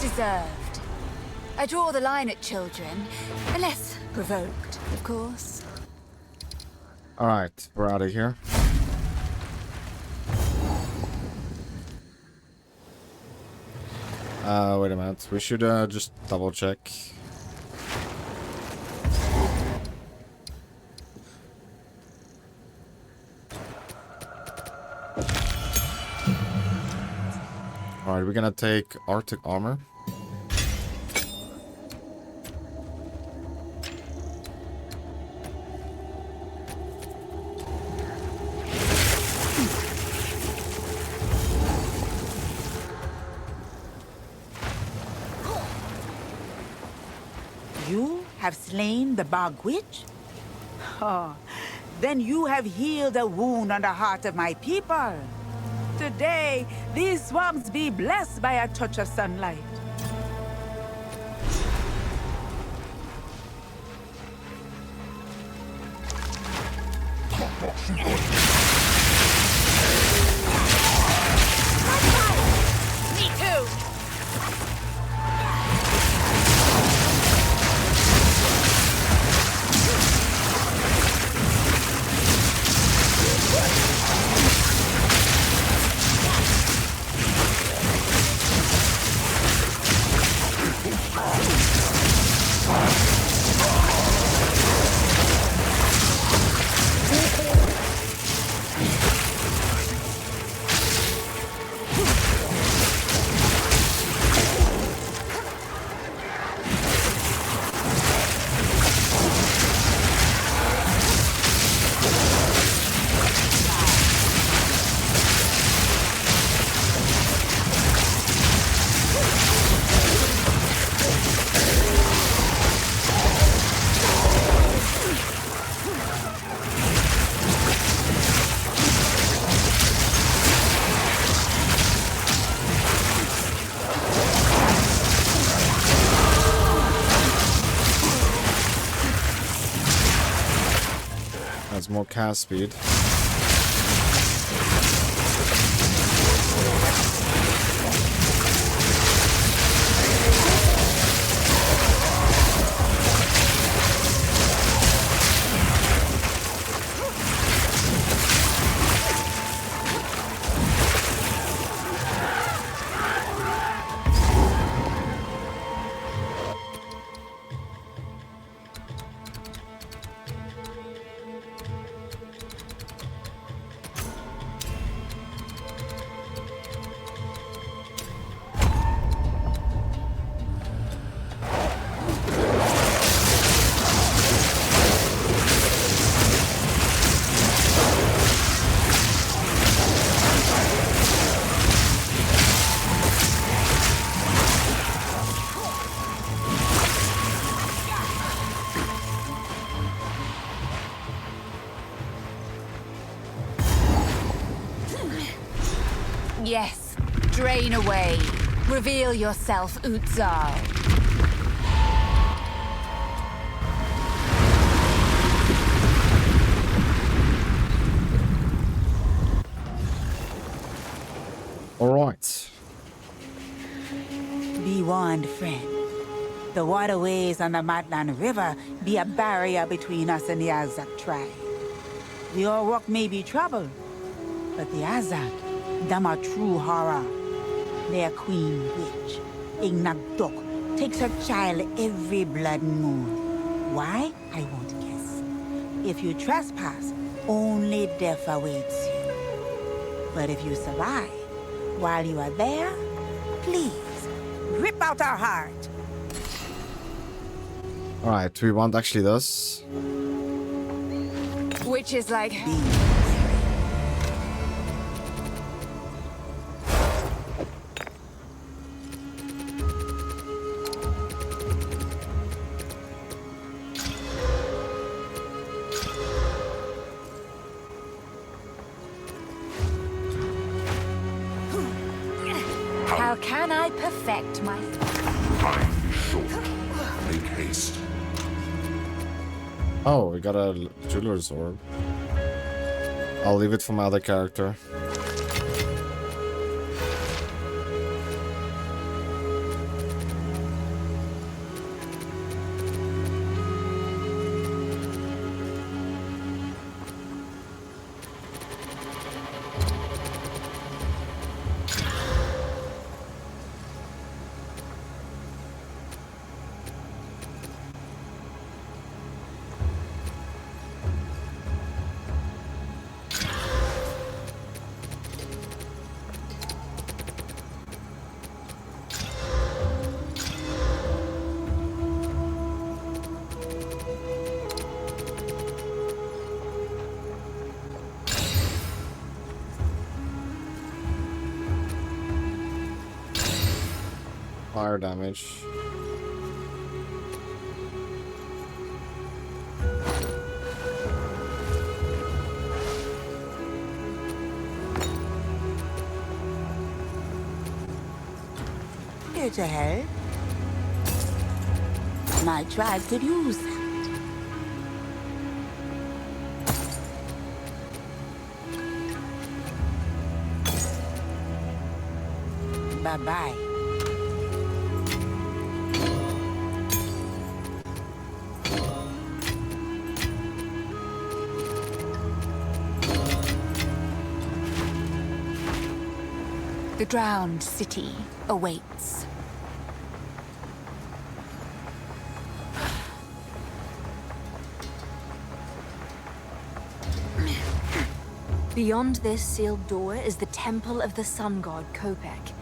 F: Deserved. I draw the line at children, unless provoked, of course.
A: Alright, we're out of here. Wait a minute. We should just double check. Alright, we're gonna take Arctic armor.
E: You have slain the Bog Witch? Oh, then you have healed a wound on the heart of my people. Today, these swamps be blessed by a touch of sunlight.
F: Me too!
A: Has more cast speed.
F: Yes. Drain away. Reveal yourself, Exile.
A: Alright.
E: Be warned, friend. The waterways on the Matlan River be a barrier between us and the Azak tribe. The Orok may be troubled, but the Azak, them are true horror. Their queen witch, Ignagdok, takes her child every blood moon. Why? I won't guess. If you trespass, only death awaits you. But if you survive, while you are there, please, rip out our heart.
A: Alright, we want actually this.
F: Which is like... How can I perfect my...
D: Time is short. Make haste.
A: Oh, we got a jeweler's orb. I'll leave it for my other character. Fire damage.
E: Here to help. My tribe could use that. Bye-bye.
F: The drowned city awaits.
C: Beyond this sealed door is the Temple of the Sun God, Kopek.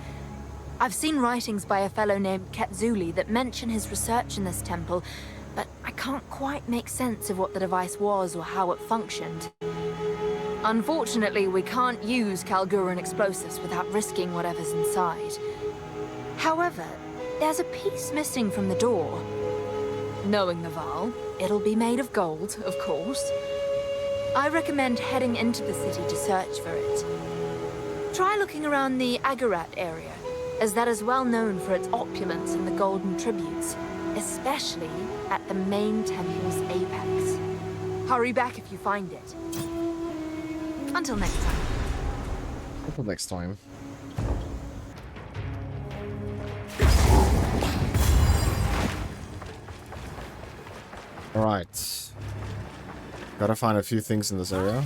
C: I've seen writings by a fellow named Ketzuli that mention his research in this temple, but I can't quite make sense of what the device was or how it functioned. Unfortunately, we can't use Kalguran explosives without risking whatever's inside. However, there's a piece missing from the door. Knowing the Val, it'll be made of gold, of course. I recommend heading into the city to search for it. Try looking around the Agarat area, as that is well known for its opulence and the golden tributes, especially at the main temple's apex. Hurry back if you find it. Until next time.
A: Until next time. Alright. Gotta find a few things in this area.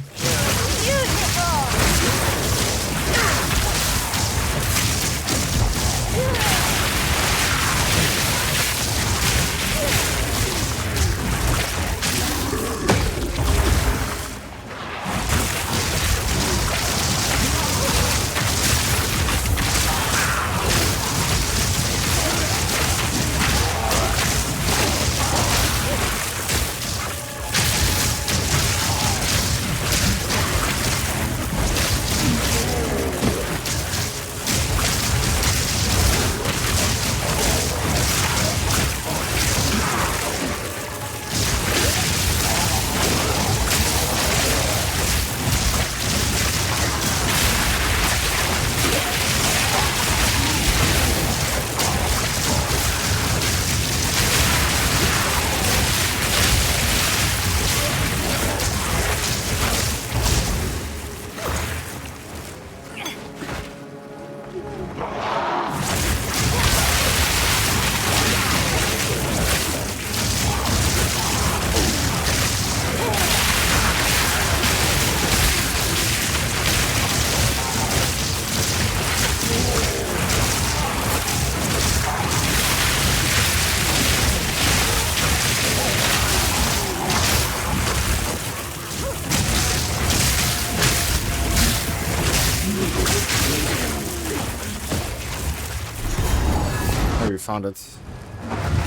A: Found it.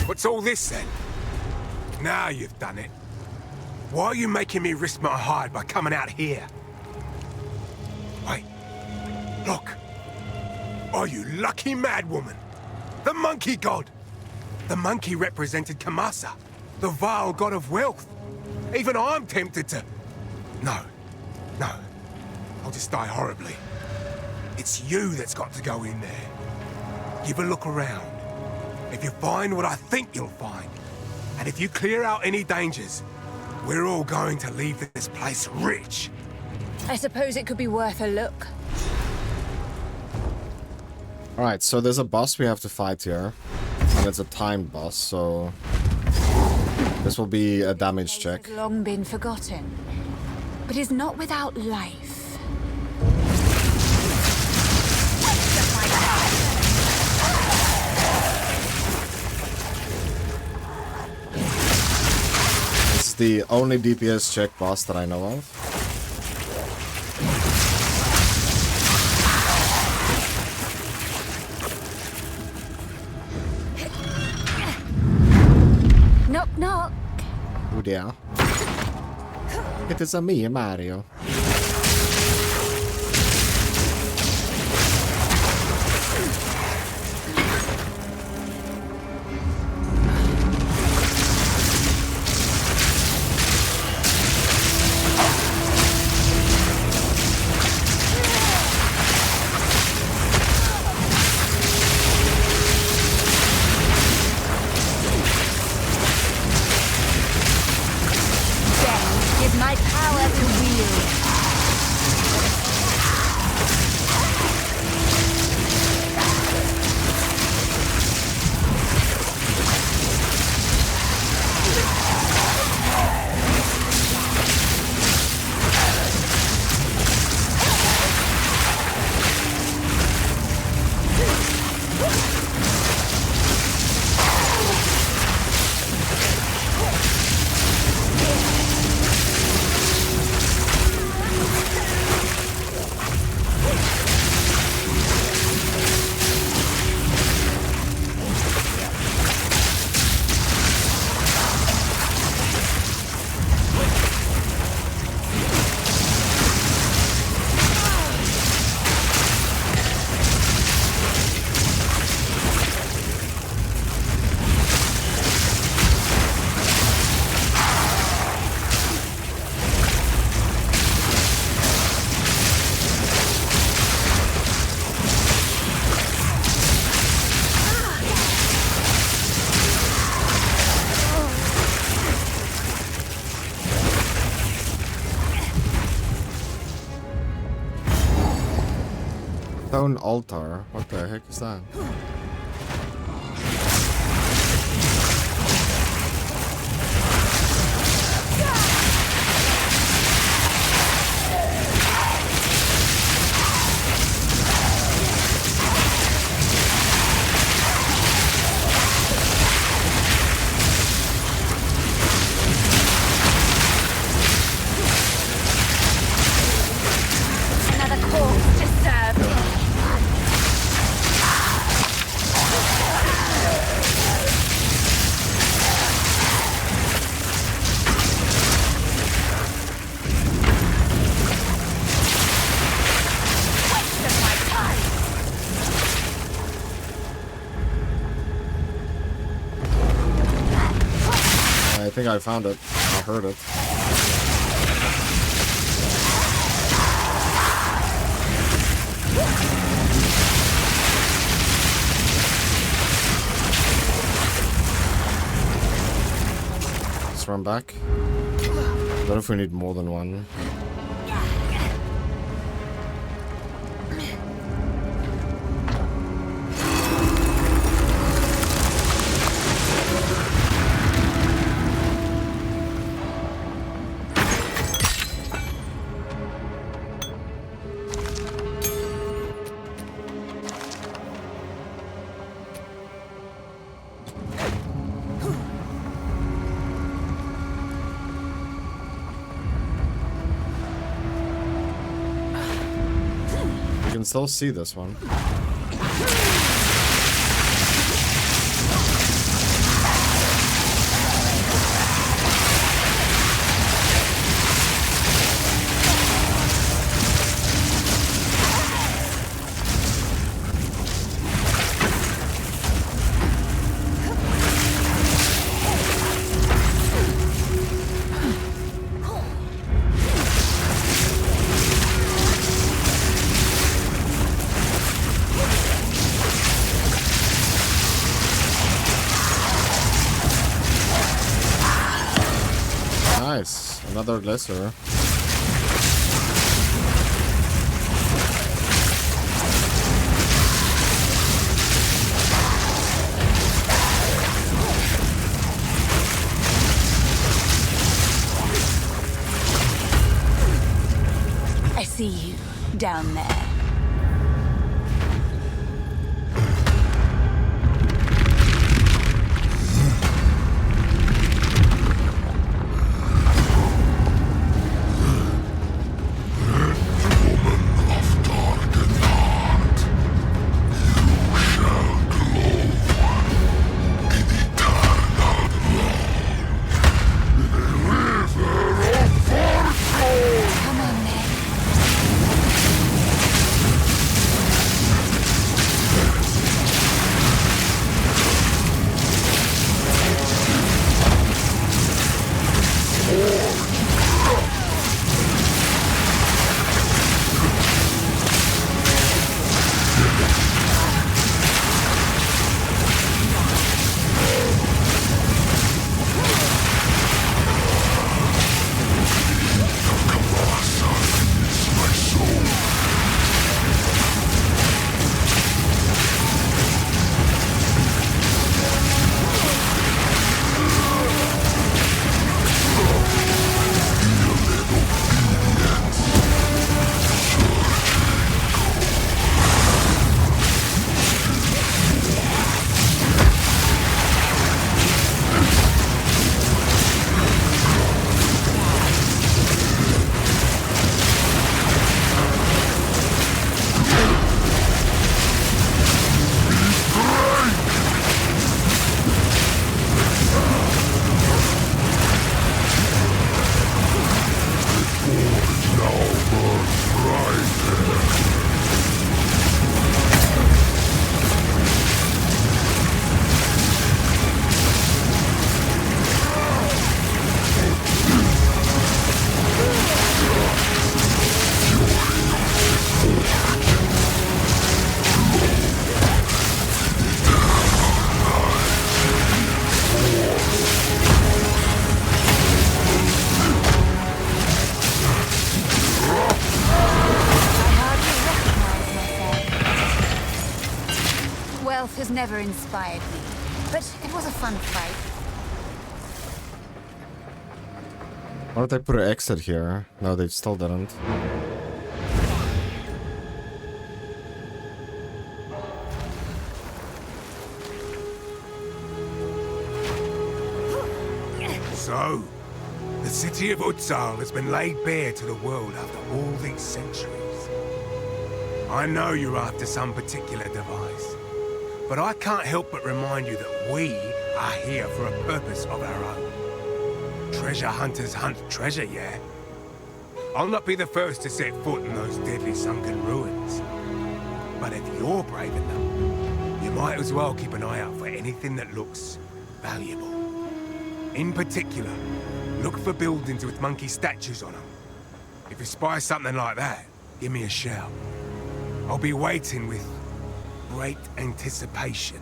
B: What's all this then? Now you've done it. Why are you making me risk my hide by coming out here? Wait. Look. Are you lucky mad woman? The monkey god. The monkey represented Kamasa, the vile god of wealth. Even I'm tempted to... No. No. I'll just die horribly. It's you that's got to go in there. Give a look around. If you find what I think you'll find, and if you clear out any dangers, we're all going to leave this place rich.
F: I suppose it could be worth a look.
A: Alright, so there's a boss we have to fight here. And it's a timed boss, so... this will be a damage check.
F: Has long been forgotten, but is not without life.
A: The only DPS check boss that I know of.
F: Knock knock.
A: Oh dear. It is a me, Mario. Stone altar. What the heck is that?
F: Another corpse to serve. Waste of my time.
A: I think I found it. I heard it. Let's run back. What if we need more than one? You can still see this one. Nice. Another lesser.
F: I see you down there. Come on then. has never inspired me, but it was a fun fight.
A: Why did they put an exit here? No, they still didn't.
B: So, the city of Exile has been laid bare to the world after all these centuries. I know you're after some particular device, but I can't help but remind you that we are here for a purpose of our own. Treasure hunters hunt treasure, yeah? I'll not be the first to set foot in those deadly sunken ruins. But if you're brave enough, you might as well keep an eye out for anything that looks valuable. In particular, look for buildings with monkey statues on them. If you spy something like that, give me a shout. I'll be waiting with great anticipation.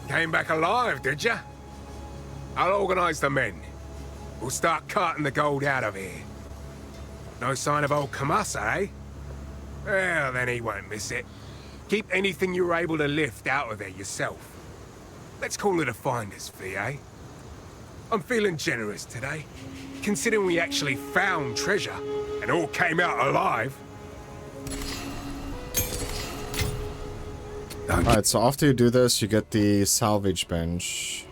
B: Came back alive, did ya? I'll organize the men. We'll start carting the gold out of here. No sign of old Kamasa, eh? Well, then he won't miss it. Keep anything you're able to lift out of there yourself. Let's call it a finder's fee, eh? I'm feeling generous today, considering we actually found treasure and all came out alive.
A: Alright, so after you do this, you get the salvage bench.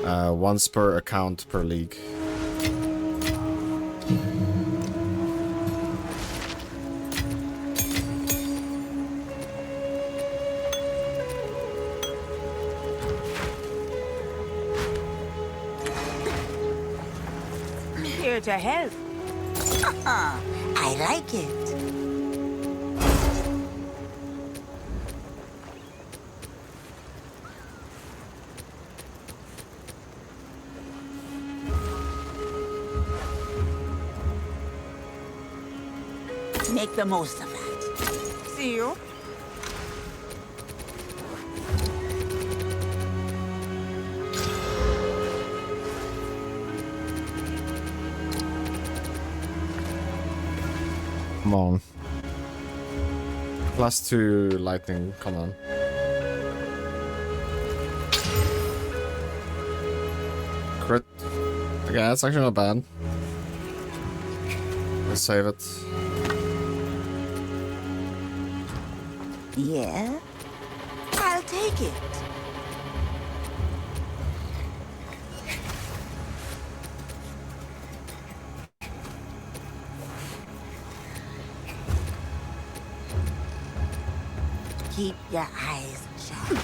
A: Once per account per league.
E: Here to help. I like it. Make the most of that. See you.
A: Come on. +2 lightning, come on. Crit. Okay, that's actually not bad. Let's save it.
E: Yeah? I'll take it. Keep your eyes sharp.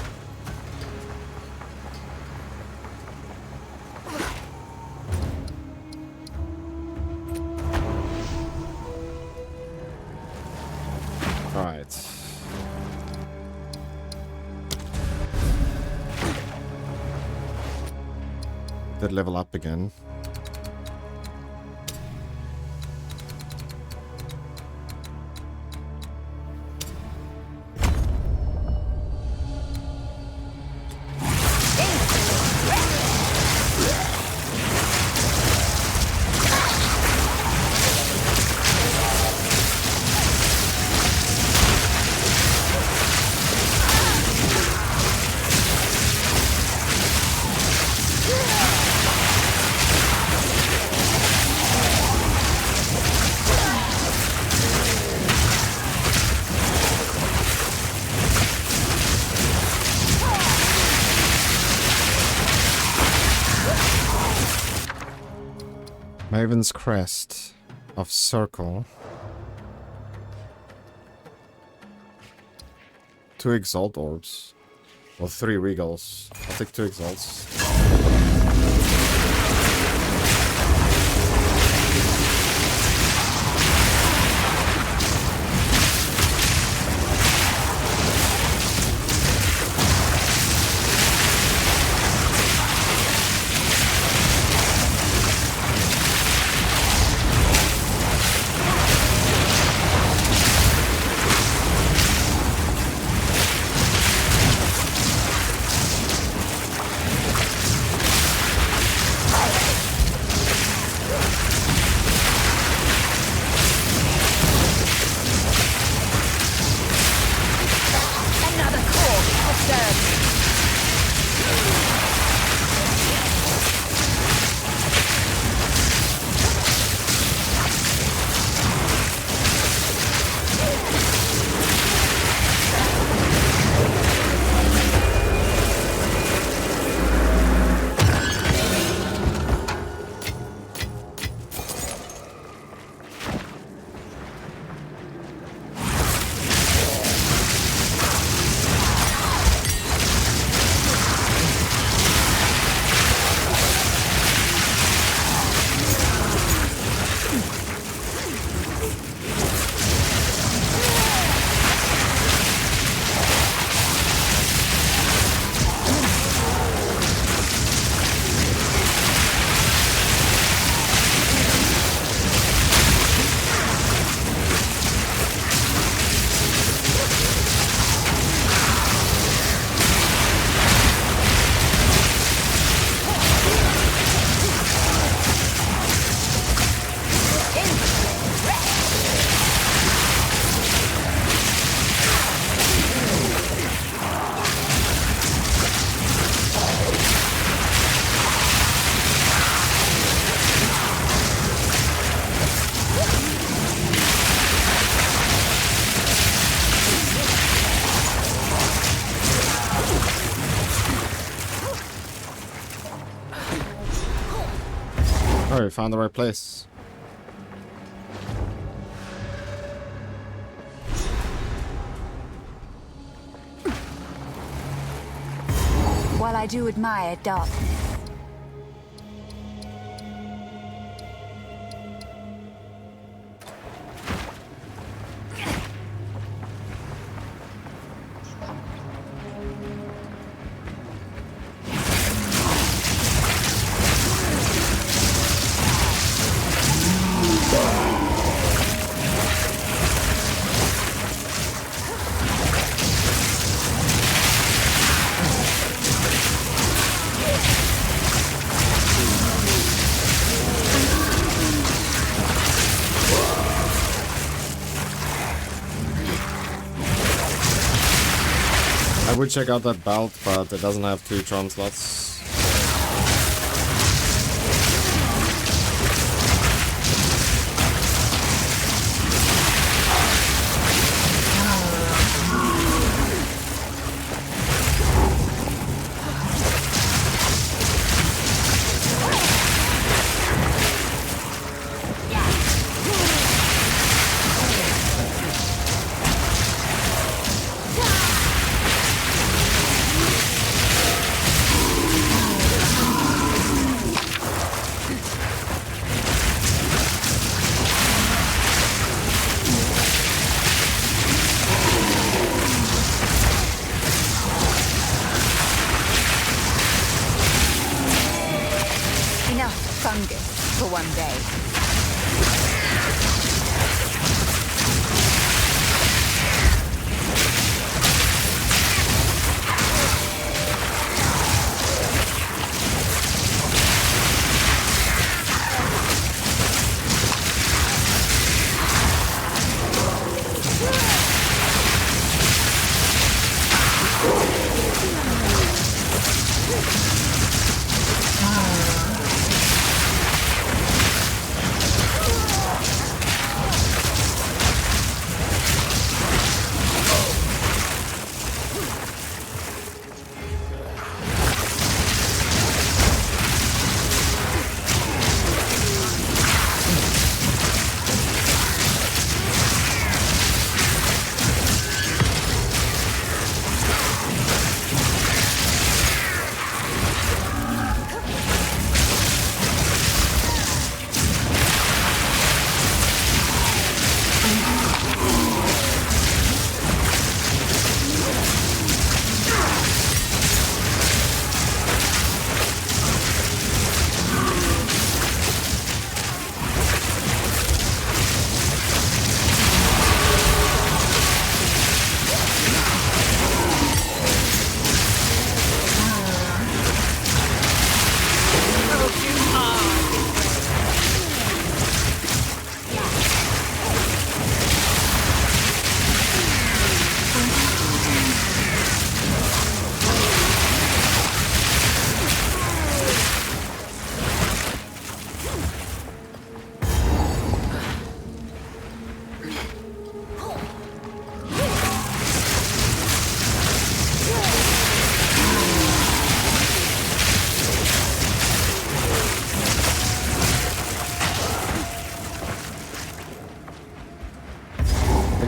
A: Alright. Did level up again. Maven's Crest of Circle. 2 Exalt Orbs. Well, 3 Regals. I'll take 2 Exalts. we found the right place.
F: While I do admire darkness,
A: I would check out that belt, but it doesn't have 2 Tron slots.
F: fungus for one day.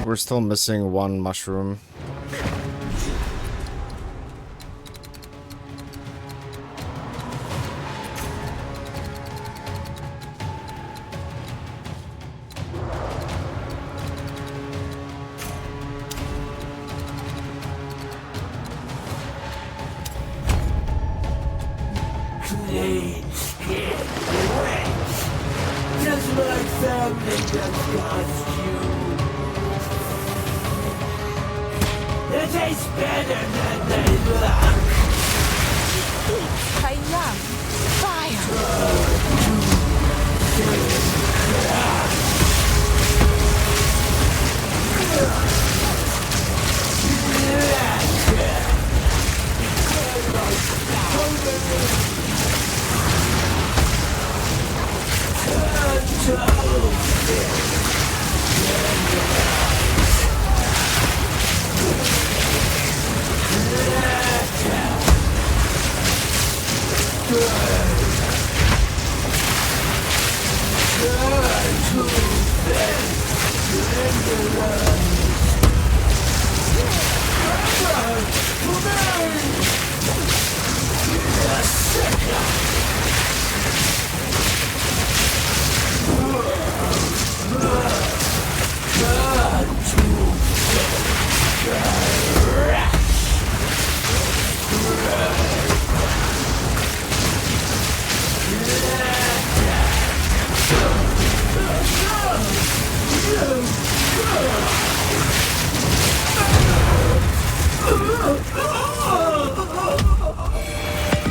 A: We're still missing one mushroom.
I: Just my family just lost you. It tastes better than they look.
F: I love fire.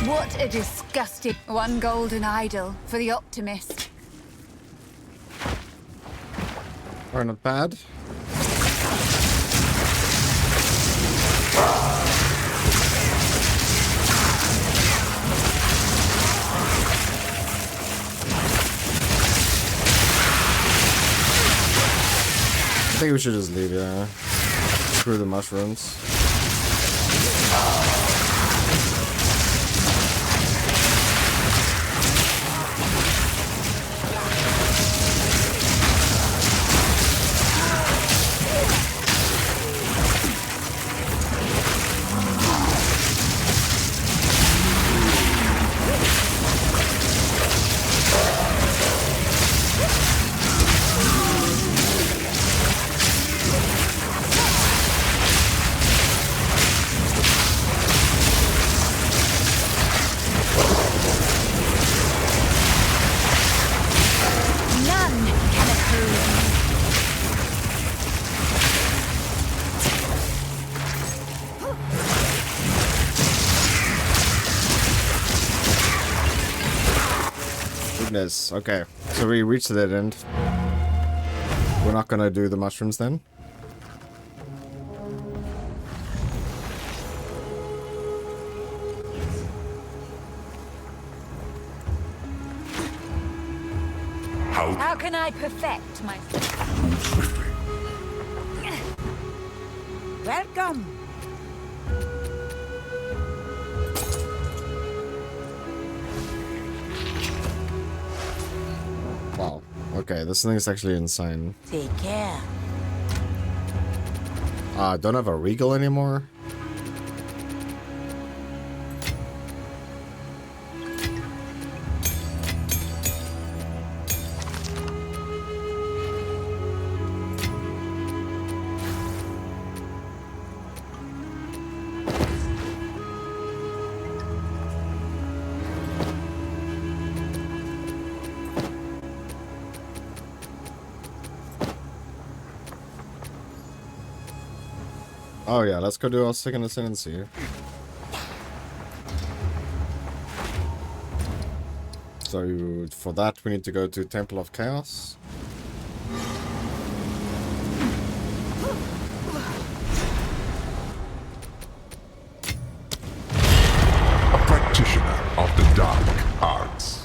F: What a disgusting... One golden idol for the optimist.
A: Are not bad. I think we should just leave, yeah. Screw the mushrooms. Okay, so we reached the dead end. We're not gonna do the mushrooms then.
F: How can I perfect my...
D: Move swiftly.
E: Welcome.
A: Wow. Okay, this thing is actually insane.
E: Take care.
A: Don't have a regal anymore. Oh yeah, let's go do our second ascendancy. So for that we need to go to Temple of Chaos.
D: A practitioner of the dark arts.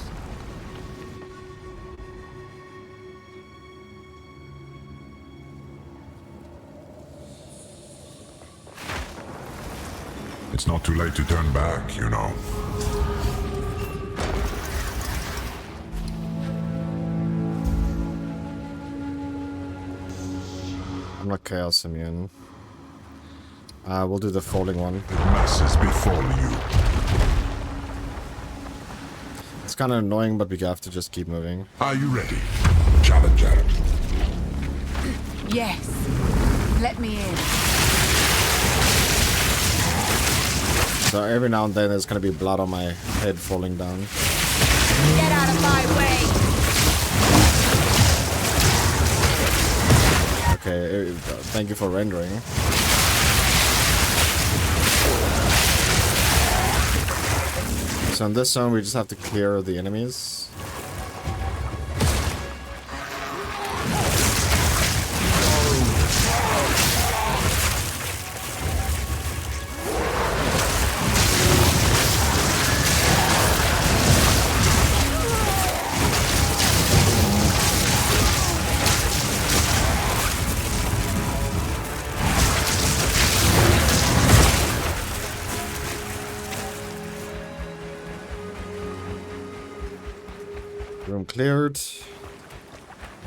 D: It's not too late to turn back, you know.
A: I'm not Chaos immune. We'll do the falling one.
D: The masses befall you.
A: It's kind of annoying, but we have to just keep moving.
D: Are you ready, Challenger?
F: Yes. Let me in.
A: So every now and then there's gonna be blood on my head falling down.
F: Get out of my way!
A: Okay, thank you for rendering. So in this zone we just have to clear the enemies. Room cleared.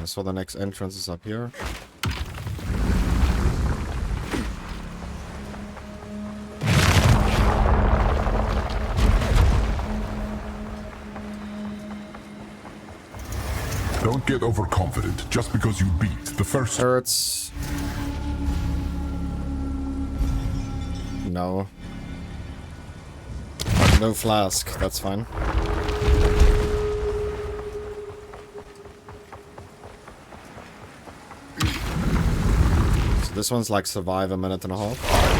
A: I saw the next entrance is up here.
D: Don't get overconfident just because you beat the first...
A: Turrets. No. No flask, that's fine. So this one's like survive a minute and a half.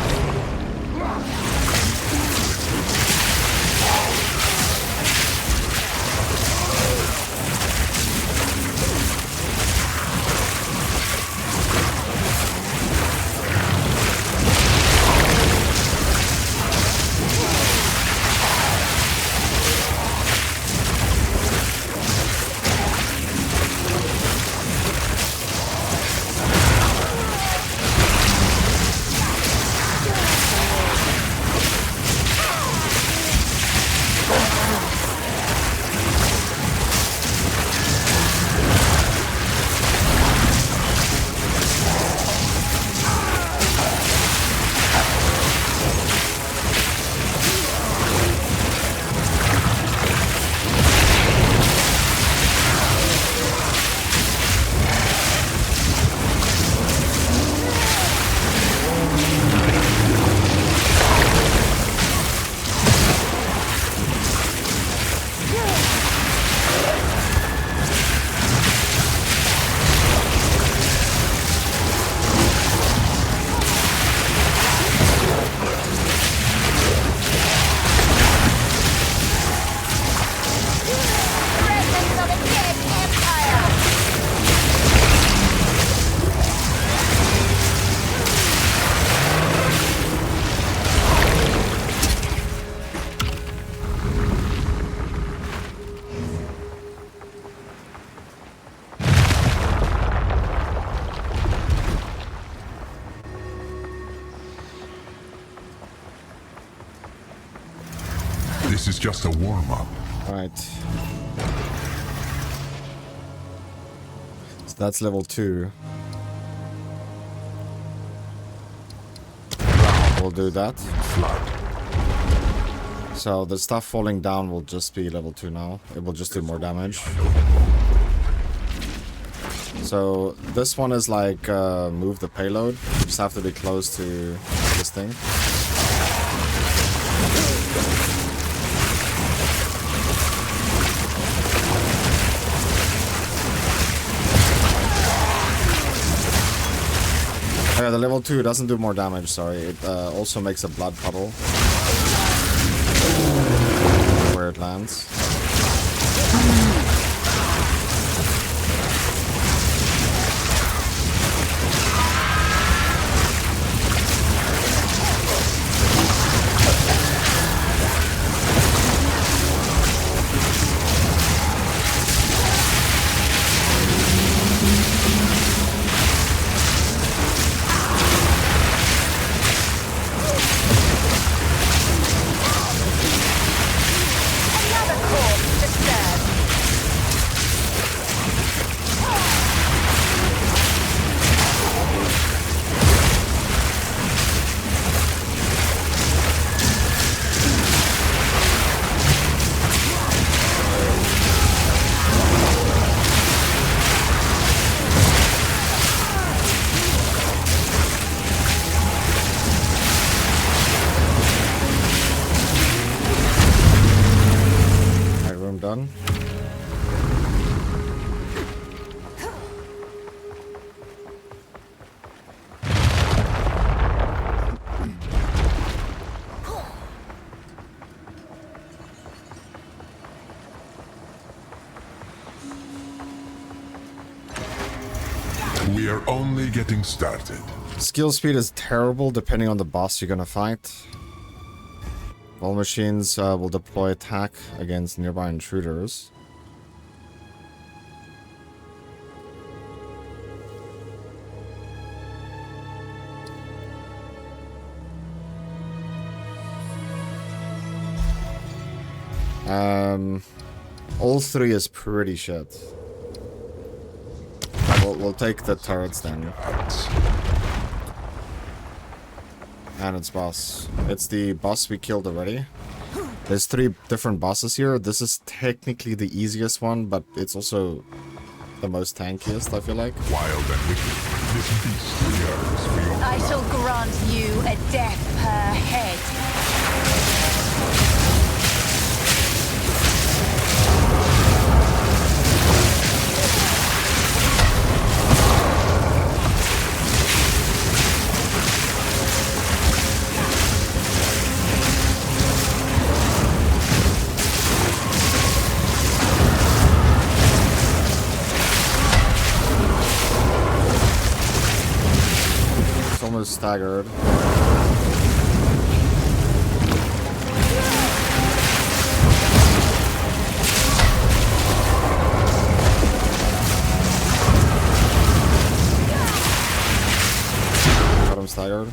D: This is just a warm-up.
A: Alright. So that's level 2. We'll do that. So the stuff falling down will just be level 2 now. It will just do more damage. So this one is like move the payload. You just have to be close to this thing. Yeah, the level 2 doesn't do more damage, sorry. It also makes a blood puddle where it lands. Done.
D: We are only getting started.
A: Skill speed is terrible depending on the boss you're gonna fight. All machines will deploy attack against nearby intruders. All 3 is pretty shit. We'll take the turrets then. And its boss. It's the boss we killed already. There's 3 different bosses here. This is technically the easiest one, but it's also the most tankiest, I feel like.
D: Wild and wicked, this beast yearns for your
F: I
D: blood.
F: shall grant you a death per head.
A: It's almost staggered. Got him staggered.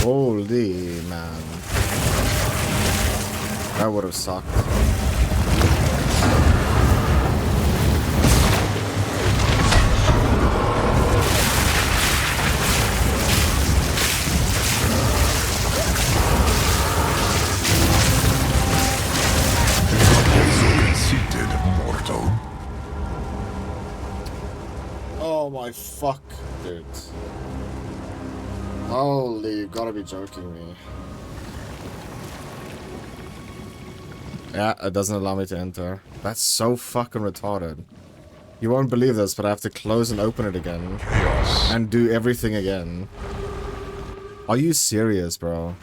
A: Holy man. That would have sucked.
D: Conceited mortal.
A: Oh my fuck, dude. Holy, you gotta be joking me. Yeah, it doesn't allow me to enter. That's so fucking retarded. You won't believe this, but I have to close and open it again.
D: Chaos.
A: And do everything again. Are you serious, bro?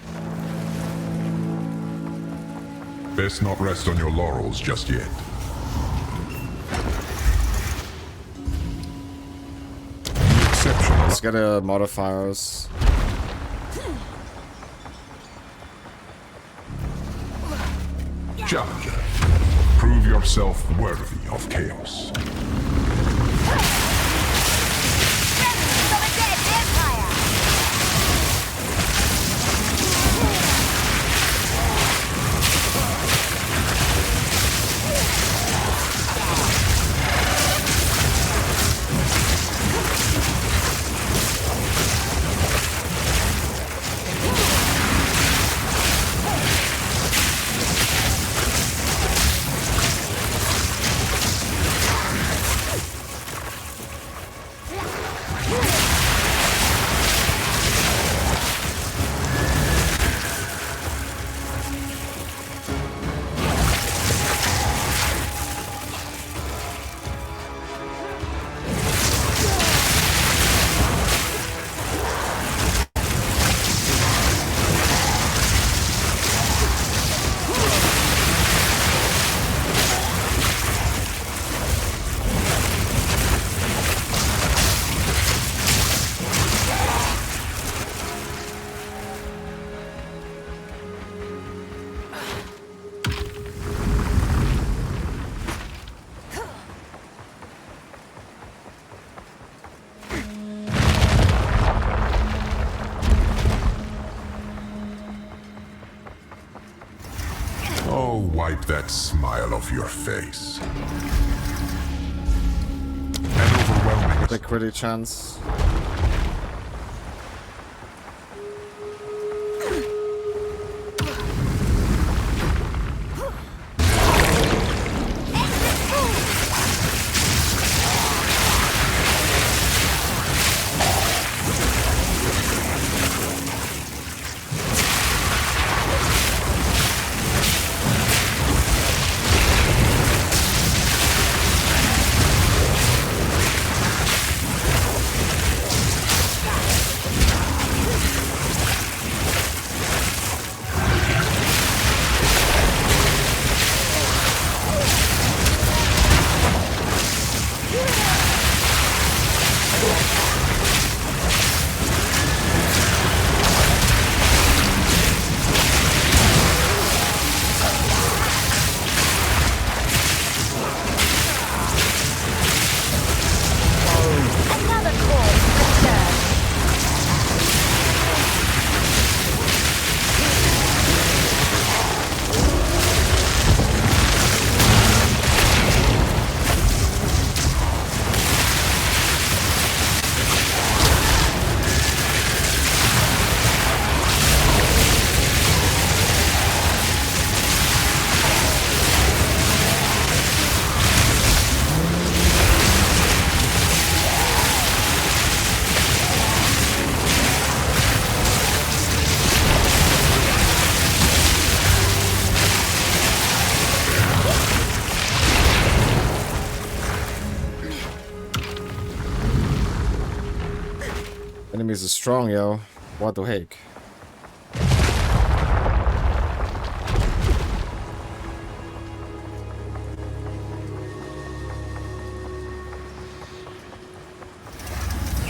D: Best not rest on your laurels just yet. Exceptional.
A: Let's get a modifiers.
D: Challenger. Prove yourself worthy of chaos.
F: From a dead empire!
D: Oh, wipe that smile off your face. An overwhelming
A: The critty chance. Enemies are strong, yo. What the heck?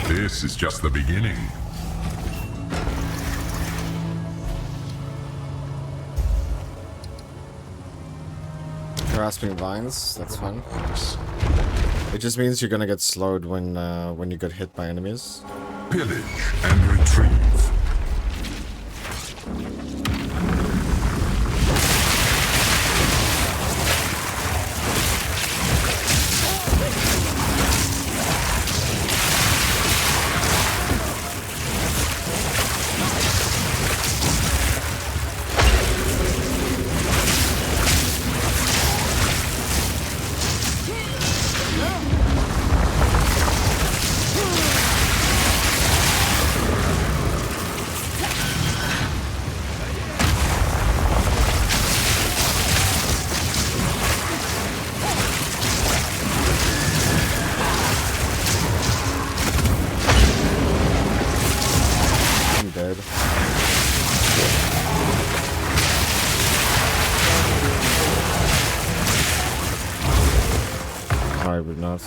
D: This is just the beginning.
A: Grasping vines, that's fun. It just means you're gonna get slowed when you get hit by enemies.
D: Pillage and retrieve.
A: I would not.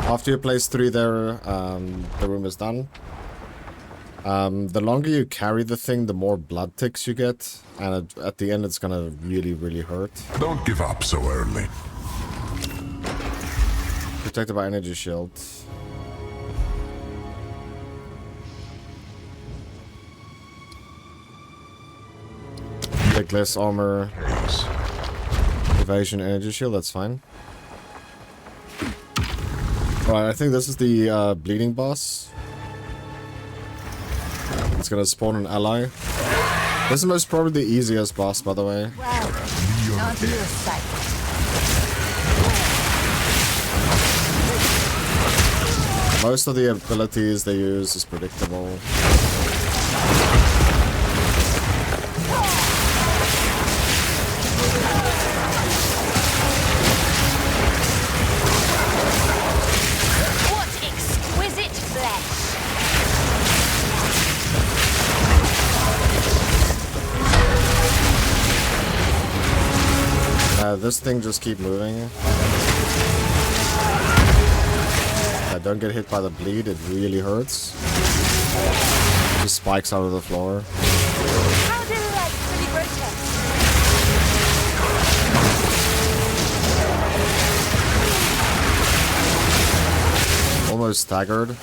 A: After you place 3 there, the room is done. The longer you carry the thing, the more blood ticks you get, and at the end it's gonna really hurt.
D: Don't give up so early.
A: Protected by energy shield. Take less armor. Evasion energy shield, that's fine. Alright, I think this is the bleeding boss. It's gonna spawn an ally. This is most probably the easiest boss, by the way.
F: Well, not your sight.
A: Most of the abilities they use is predictable. This thing just keep moving. Don't get hit by the bleed, it really hurts. Just spikes out of the floor.
F: How delightfully grotesque.
A: Almost staggered.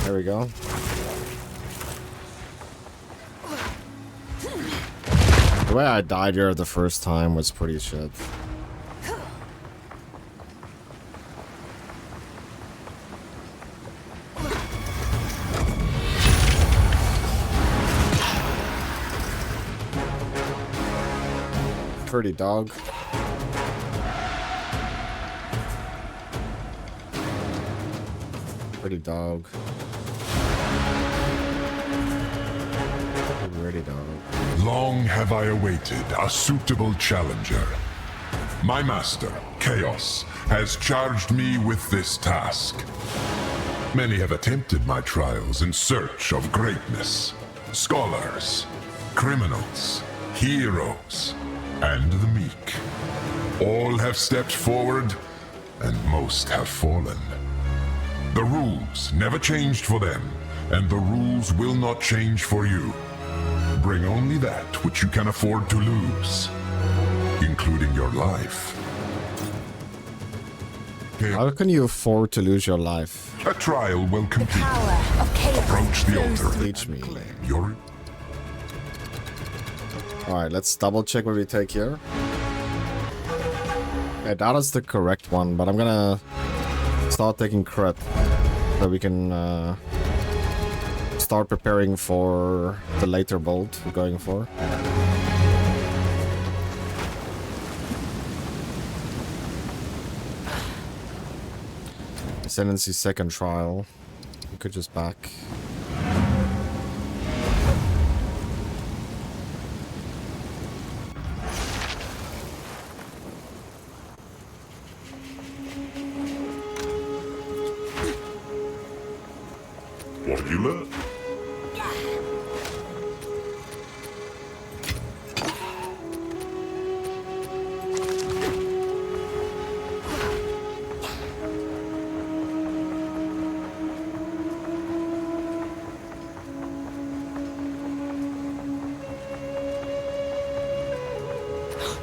A: There we go. The way I died here the first time was pretty shit. Pretty dog. Pretty dog. Pretty dog.
D: Long have I awaited a suitable challenger. My master, Chaos, has charged me with this task. Many have attempted my trials in search of greatness. Scholars, criminals, heroes, and the meek. All have stepped forward, and most have fallen. The rules never changed for them, and the rules will not change for you. Bring only that which you can afford to lose, including your life.
A: How can you afford to lose your life?
D: A trial will complete.
F: Power of chaos.
D: Approach the altar.
A: Teach me.
D: Your
A: Alright, let's double check what we take here. Okay, that is the correct one, but I'm gonna start taking crit so we can start preparing for the later bolt we're going for. Ascendancy second trial. We could just back.
D: What have you learned?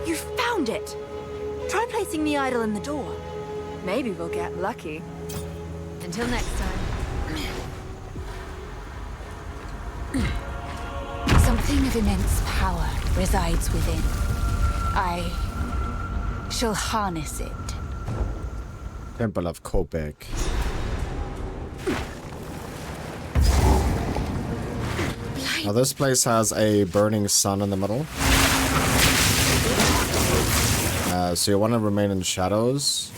C: You found it! Try placing the idol in the door. Maybe we'll get lucky. Until next time.
F: Something of immense power resides within. I shall harness it.
A: Temple of Kopek. Now this place has a burning sun in the middle. So you want to remain in shadows.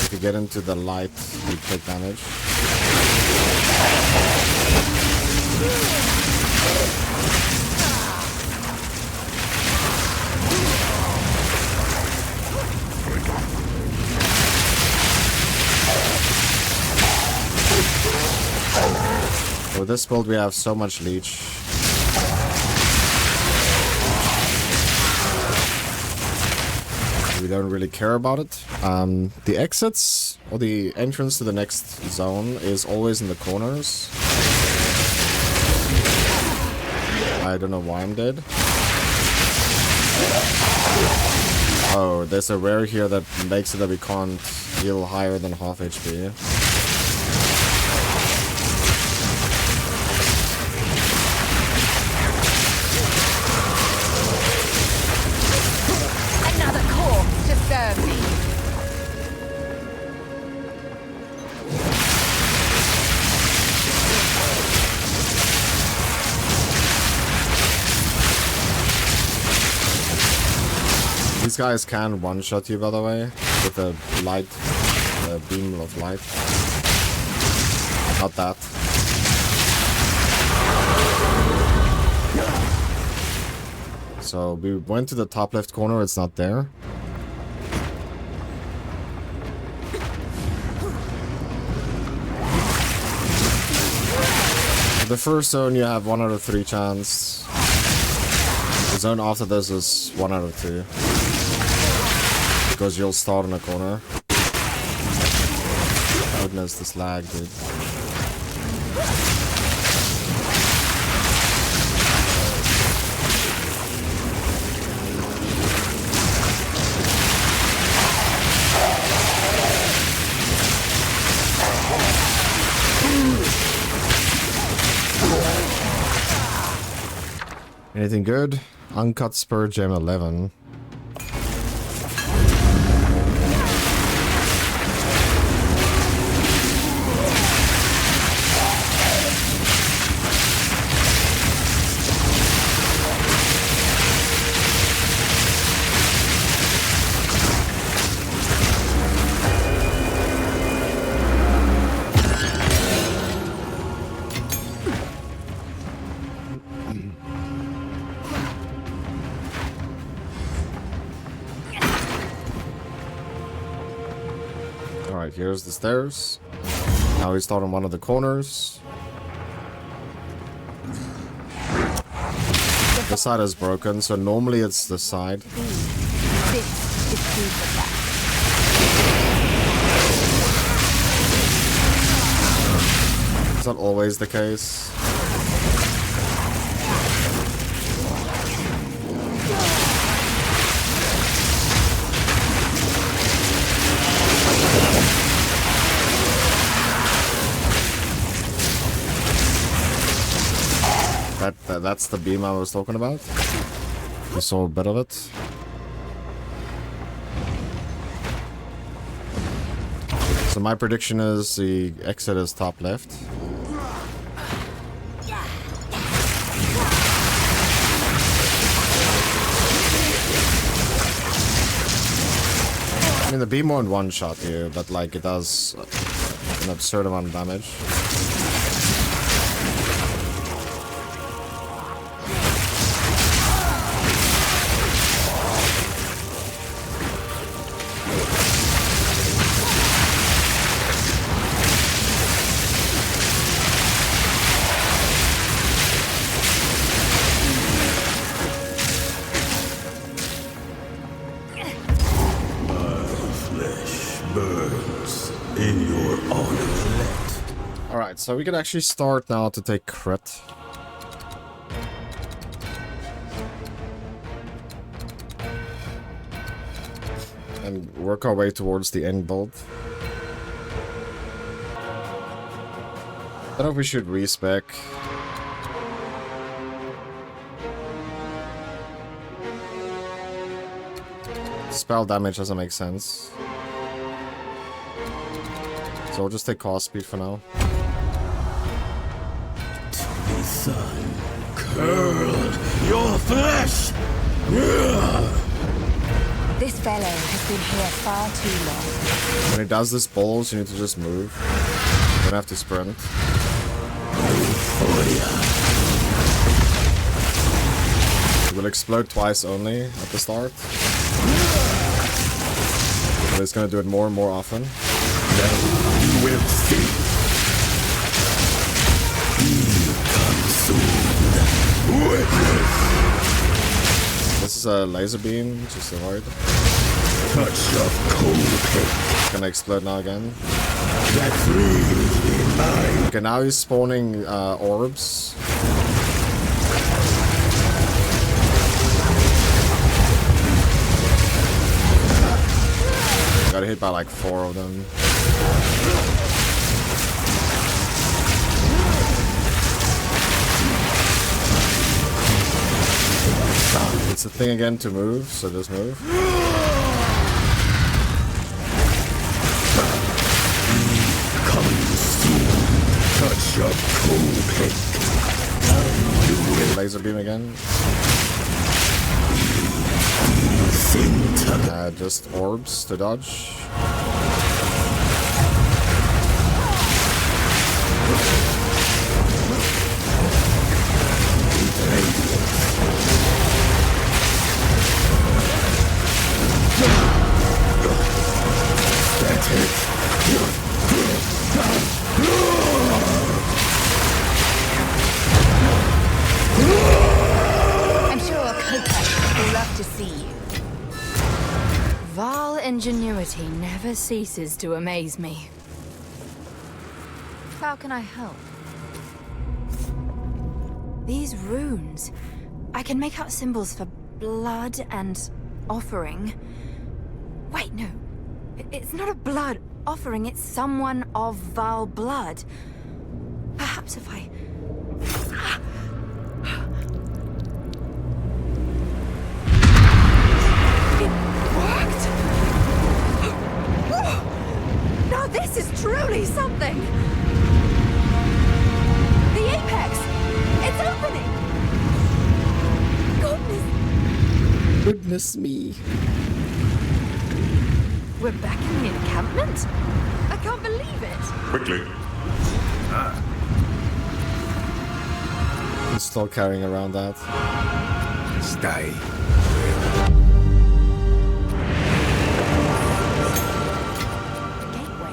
A: If you get into the light, you take damage. With this build we have so much leech. We don't really care about it. The exits or the entrance to the next zone is always in the corners. I don't know why I'm dead. Oh, there's a rare here that makes it that we can't heal higher than half HP.
F: Another corpse to serve me.
A: These guys can one-shot you, by the way, with a light, beam of light. Not that. So we went to the top left corner, it's not there. The first zone you have 1 out of 3 chance. The zone after this is 1 out of 2. Because you'll start in a corner. Goodness, this lag, dude. Anything good? Uncut Spur Gem 11. Alright, here's the stairs. Now we start on one of the corners. This side is broken, so normally it's this side.
F: This is proof of that.
A: It's not always the case. That's the beam I was talking about. We saw a bit of it. So my prediction is the exit is top left. I mean, the beam won't one-shot you, but like it does an absurd amount of damage. So we can actually start now to take crit. And work our way towards the end build. I don't know if we should respec. Spell damage doesn't make sense. So we'll just take cost speed for now.
I: Son, curl your flesh!
F: This fellow has been here far too long.
A: When he does this balls, you need to just move. You don't have to sprint. It will explode twice only at the start. But it's gonna do it more and more often.
I: Then you will see.
A: This is a laser beam, just avoid.
I: Touch of cold pain.
A: It's gonna explode now again.
I: That's really mine.
A: Okay, now he's spawning orbs. Got hit by like 4 of them. It's a thing again to move, so just move.
I: Coming soon. Touch of cold pain.
A: Laser beam again. Just orbs to dodge.
F: I'm sure Coca would love to see you.
C: Vile ingenuity never ceases to amaze me. How can I help? These runes. I can make out symbols for blood and offering. Wait, no. It's not a blood offering, it's someone of Val blood. Perhaps if I... It worked! Now this is truly something! The apex! It's opening!
A: Goodness me.
C: We're back in the encampment? I can't believe it!
D: Quickly.
A: I'm still carrying around that.
B: Stay.
F: Gateway.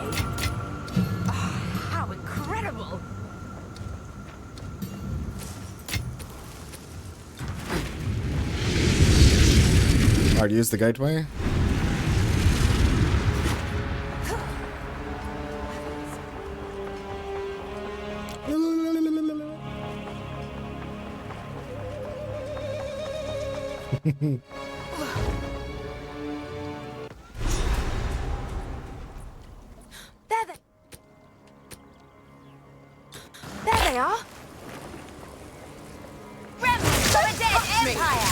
A: Alright, use the gateway.
C: There they are.
F: Remnants of a dead empire!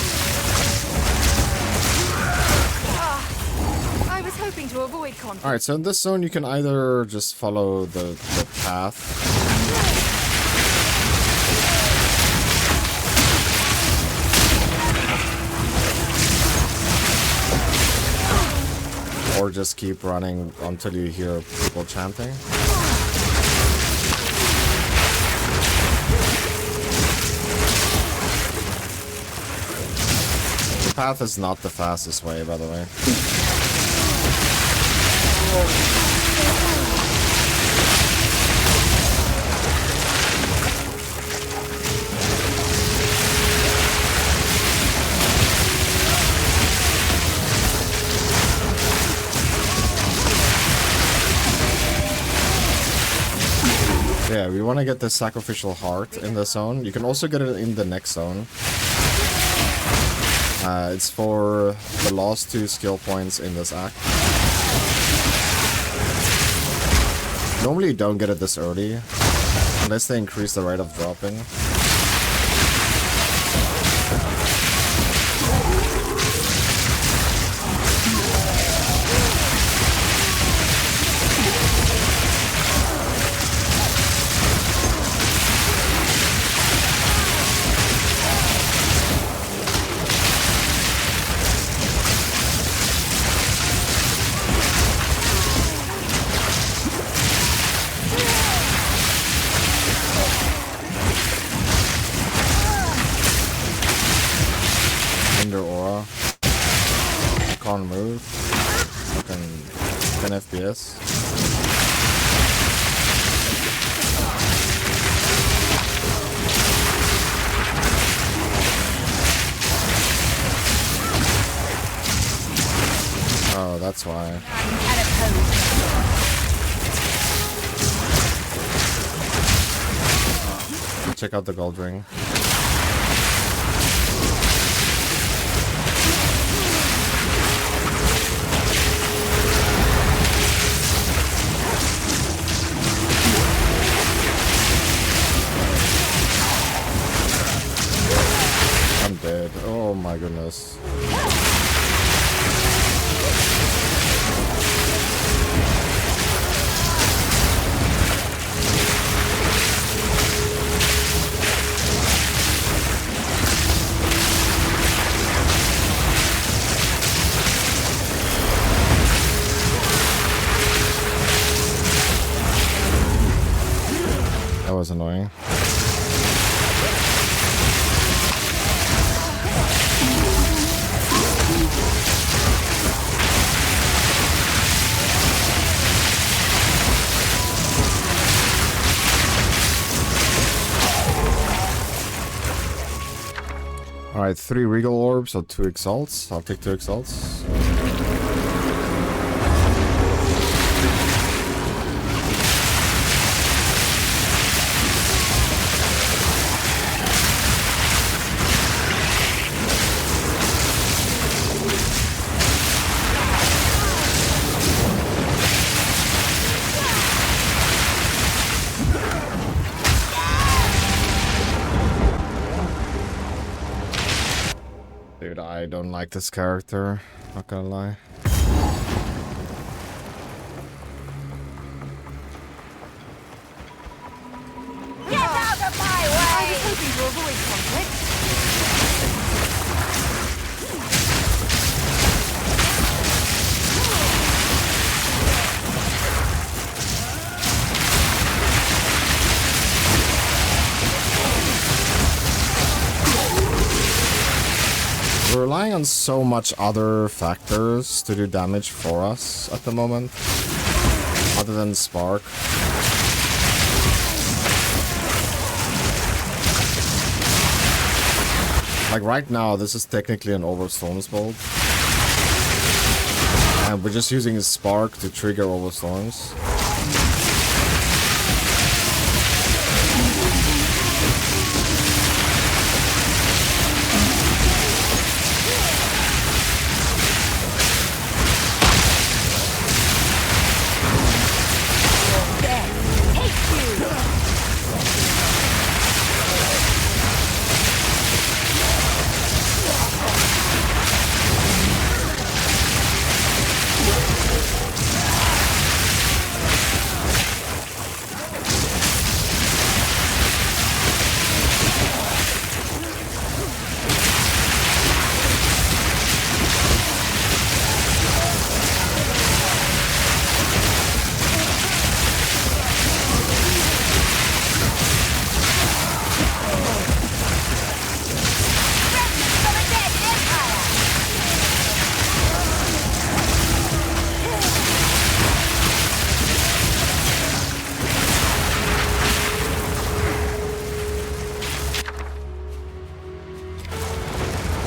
C: I was hoping to avoid conflict.
A: Alright, so in this zone you can either just follow the path. Or just keep running until you hear people chanting. The path is not the fastest way, by the way. Yeah, we want to get the sacrificial heart in the zone. You can also get it in the next zone. It's for the last 2 skill points in this act. Normally you don't get it this early, unless they increase the rate of dropping. Can't move. Fucking 10 FPS. Oh, that's why. Check out the gold ring. I'm dead. Oh my goodness. That was annoying. Alright, 3 regal orbs or 2 exalts. I'll take 2 exalts. Dude, I don't like this character, not gonna lie.
F: Get out of my way!
C: I was hoping to avoid conflict.
A: We're relying on so much other factors to do damage for us at the moment, other than Spark. Like right now, this is technically an Overstorm's build. And we're just using his spark to trigger all the storms.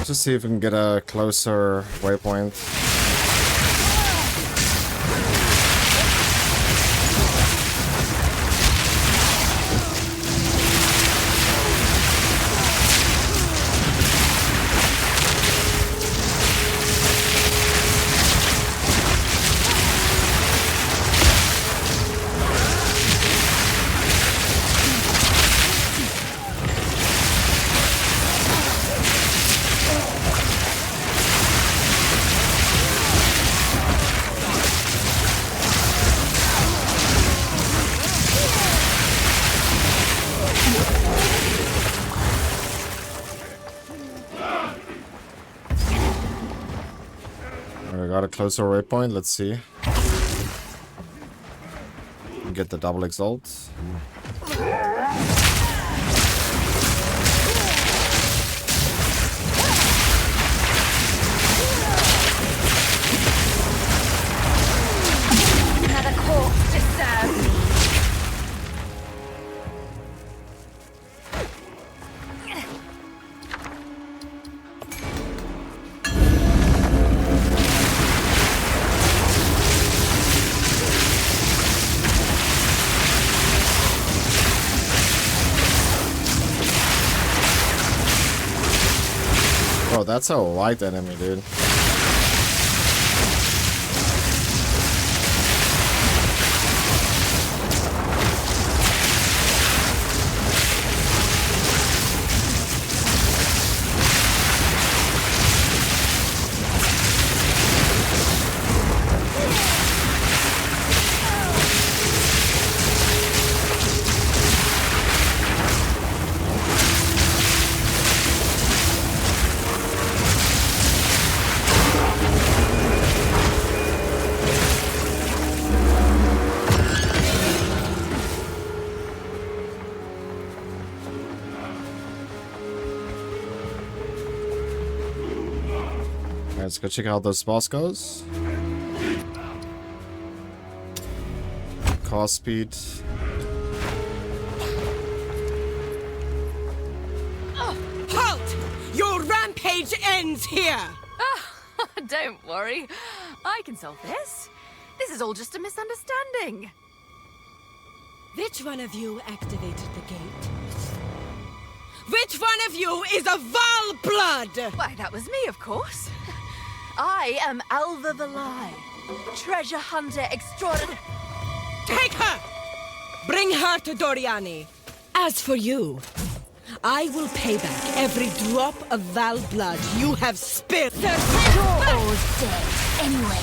A: Just see if we can get a closer waypoint. Got a closer waypoint, let's see. Get the double exalt.
F: Another corpse to serve me.
A: Bro, that's a light enemy, dude. Let's go check out how those boss goes. Cast speed.
J: Halt! Your rampage ends here!
C: Don't worry. I can solve this. This is all just a misunderstanding.
J: Which one of you activated the gate? Which one of you is a Val blood?
C: Why, that was me, of course. I am Alva Valai, treasure hunter extraordinary.
J: Take her! Bring her to Doriani. As for you, I will pay back every drop of Val blood you have spilled.
F: You're all dead, anyway.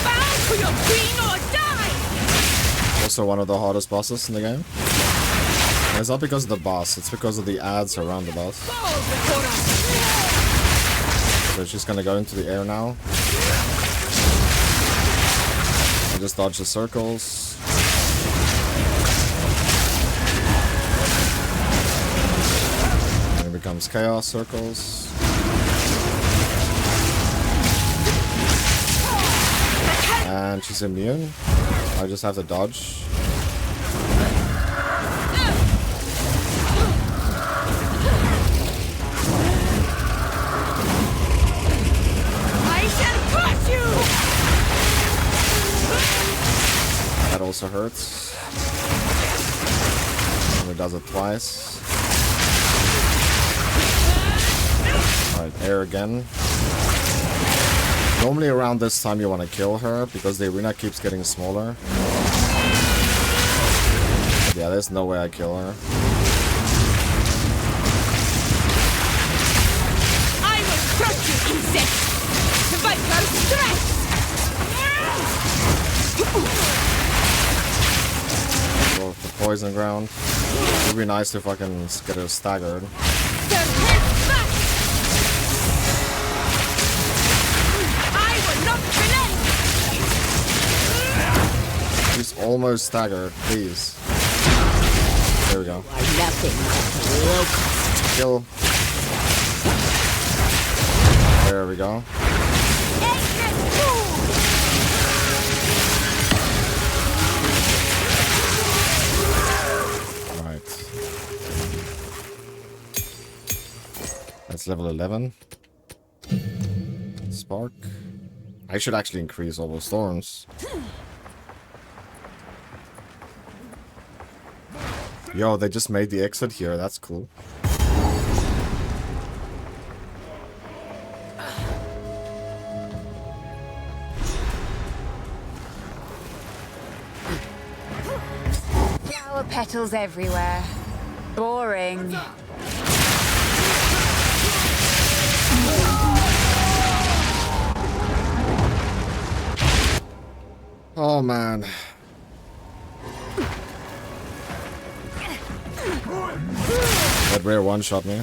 J: Bow to your queen or die!
A: Also one of the hardest bosses in the game. And it's not because of the boss, it's because of the ads around the boss. So it's just gonna go into the air now. And just dodge the circles. And it becomes chaos circles. And she's immune. I just have to dodge. also hurts. Only does it twice. Alright, air again. Normally around this time you want to kill her, because the arena keeps getting smaller. But yeah, there's no way I kill her.
J: I will crush you, insect! Viper stress!
A: Go with the poison ground. It would be nice if I can get her staggered. She's almost staggered, please. There we go. Kill. There we go. Alright. That's level 11. Spark. I should actually increase all the storms. Yo, they just made the exit here. That's cool.
F: Flower petals everywhere. Boring.
A: Oh man. That rare one-shot me.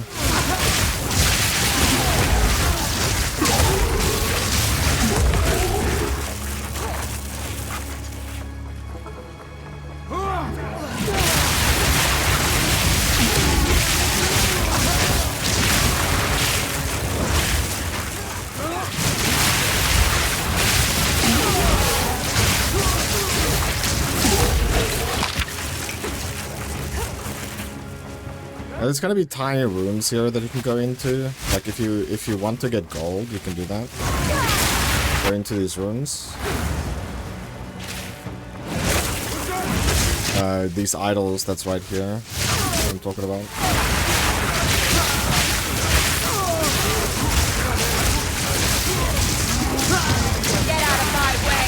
A: There's gonna be tiny rooms here that you can go into. Like if you want to get gold, you can do that. Go into these rooms. These idols that's right here. That's what I'm talking about.
F: Get out of my way!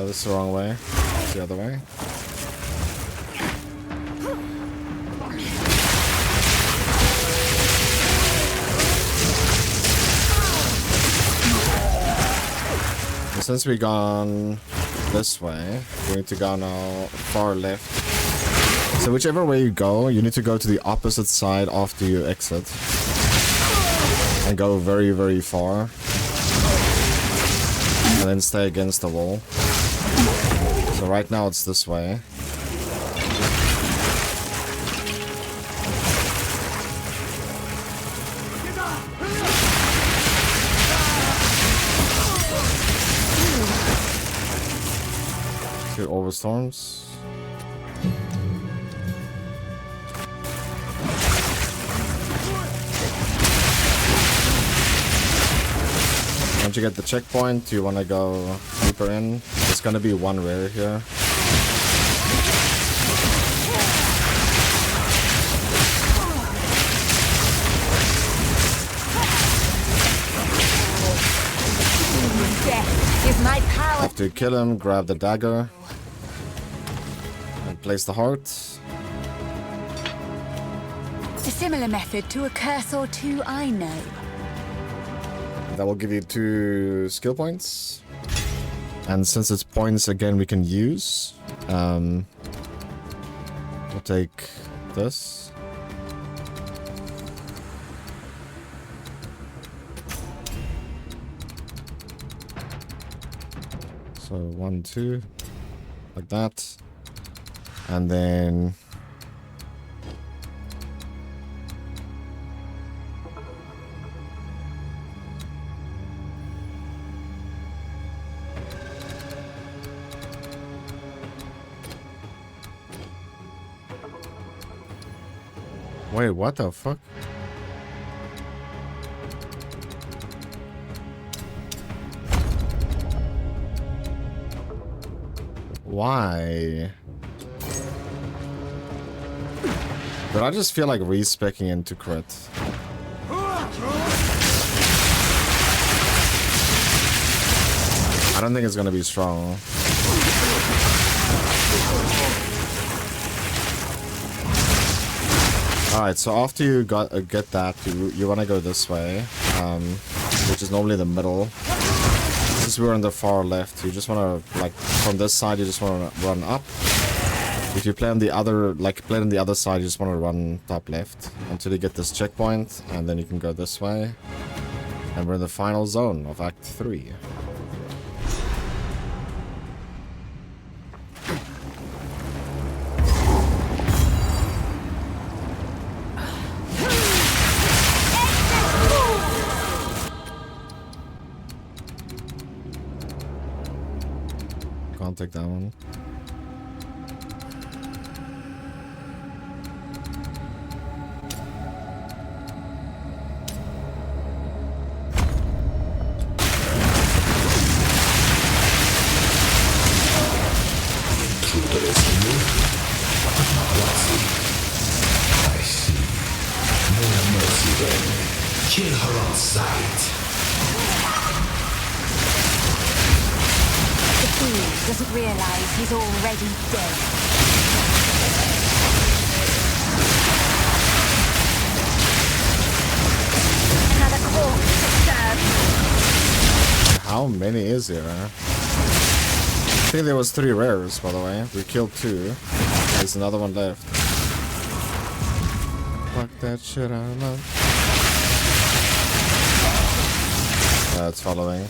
A: This is the wrong way. It's the other way. And since we gone this way, we need to go now far left. So whichever way you go, you need to go to the opposite side after you exit. And go very, very far. And then stay against the wall. So right now it's this way. Two overstorms. Once you get the checkpoint, you want to go deeper in. There's gonna be one rare here.
F: Death is my power.
A: After you kill him, grab the dagger. And place the heart.
F: It's a similar method to a curse or two I know.
A: That will give you 2 skill points. And since it's points again we can use, we'll take this. So 1, 2, like that. And then wait, what the fuck? Why? But I just feel like respecking into crit. I don't think it's gonna be strong. Alright, so after you get that, you want to go this way, which is normally the middle. Since we're on the far left, you just want to, like, from this side, you just want to run up. If you play on the other, like, play on the other side, you just want to run top left until you get this checkpoint, and then you can go this way. And we're in the final zone of Act 3. Can't take that one.
I: I see. More mercy then. Kill her on sight.
F: The fool doesn't realize he's already dead. Another corpse to serve.
A: How many is there? I think there was 3 rares, by the way. We killed 2. There's another one left. Fuck that shit, I don't know. It's following.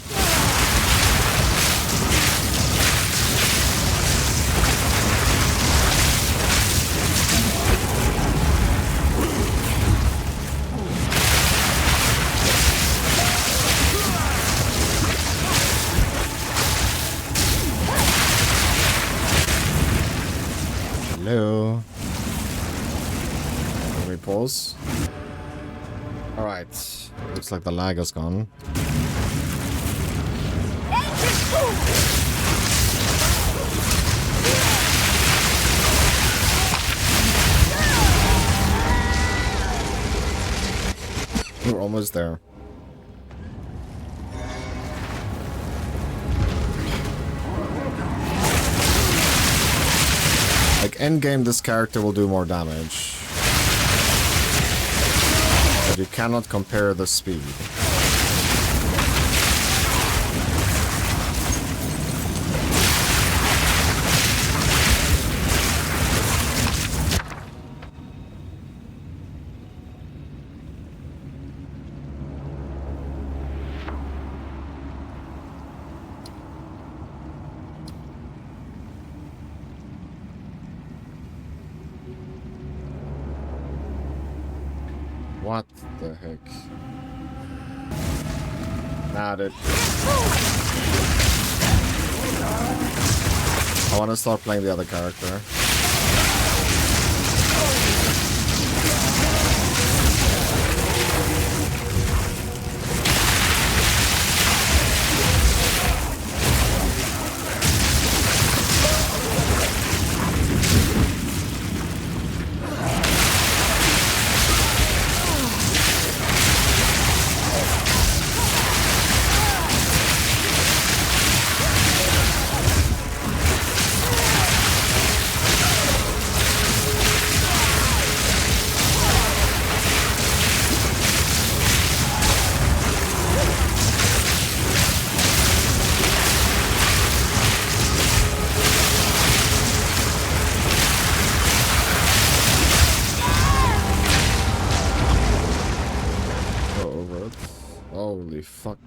A: Hello. Let me pause. Alright. Looks like the lag is gone. We're almost there. Like, endgame, this character will do more damage. But you cannot compare the speed. What the heck? Nah, dude. I want to start playing the other character. Holy fuck.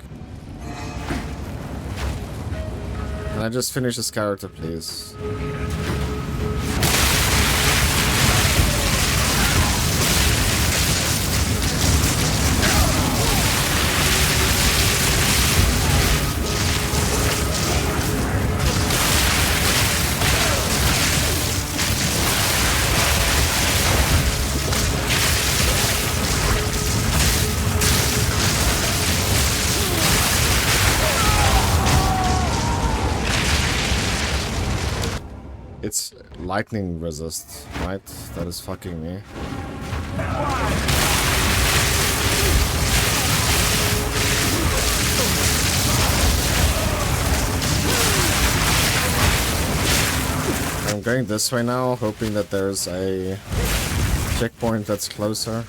A: Can I just finish this character, please? It's lightning resist, right? That is fucking me. I'm going this way now, hoping that there's a checkpoint that's closer.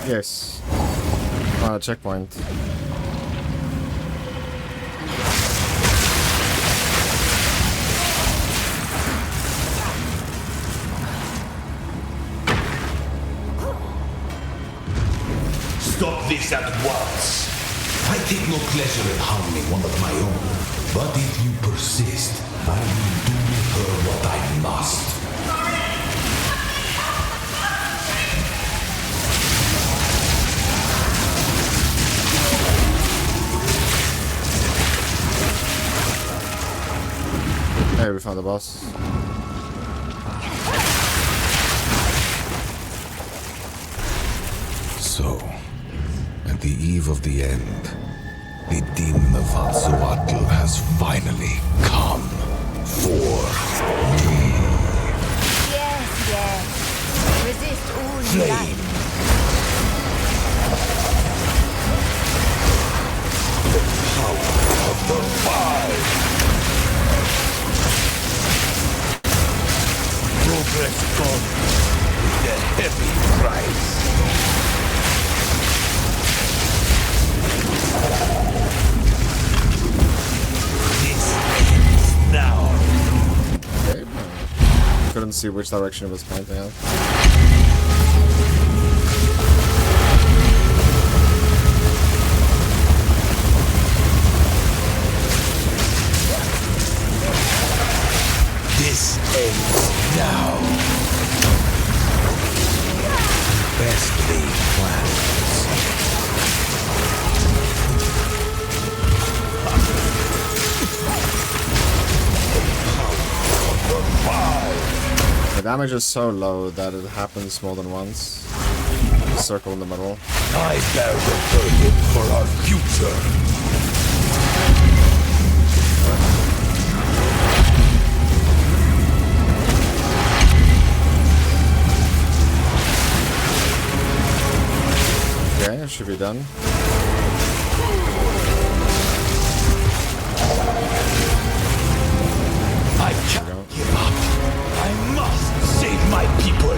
A: Yes. Checkpoint.
K: Stop this at once. I take no pleasure in harming one of my own. But if you persist, I will do with her what I must.
A: Hey, we found the boss.
K: So, at the eve of the end, the demon of Hatsuatl has finally come for me.
F: Yes, yes. Resist all you
K: Flame.
F: like.
K: The power of the fire. Progress gone with a heavy price. This ends now.
A: Okay. Couldn't see which direction it was pointing at.
K: This ends now. Best laid plans.
A: The damage is so low that it happens more than once. Circle in the middle.
K: I bear the burden for our future.
A: Okay, it should be done.
K: I can't give up. I must save my people.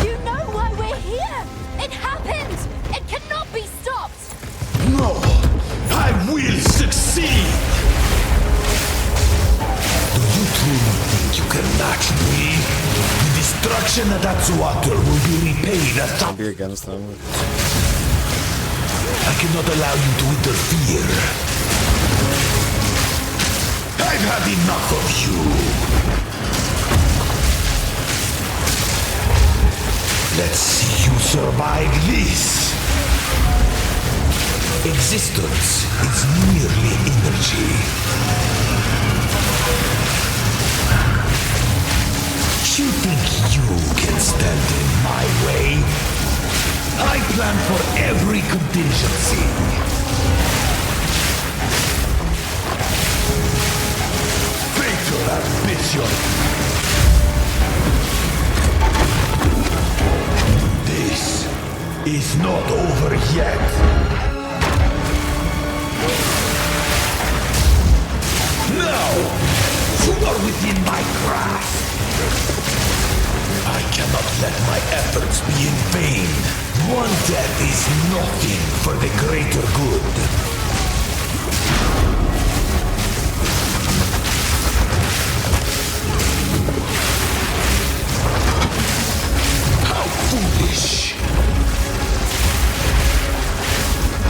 F: You know why we're here! It happened! It cannot be stopped!
K: No, I will succeed. Do you truly think you can match me? The destruction at Hatsuatl will be repaid
A: I'll be against them.
K: I cannot allow you to interfere. I've had enough of you. Let's see you survive this. Existence is merely energy. You think you can stand in my way? I plan for every contingency. Fatal ambition. This is not over yet. Now, you are within my grasp. I cannot let my efforts be in vain. One death is nothing for the greater good. How foolish!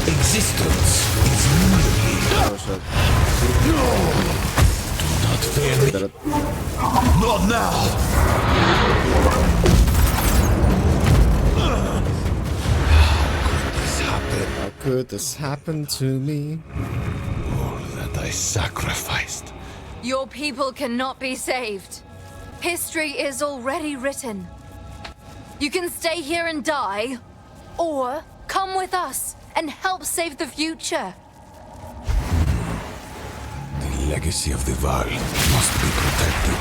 K: Existence is merely... No! Do not fail me. Not now!
A: How could this happen to me?
K: All that I sacrificed.
C: Your people cannot be saved. History is already written. You can stay here and die, or come with us and help save the future.
K: The legacy of the Val must be protected.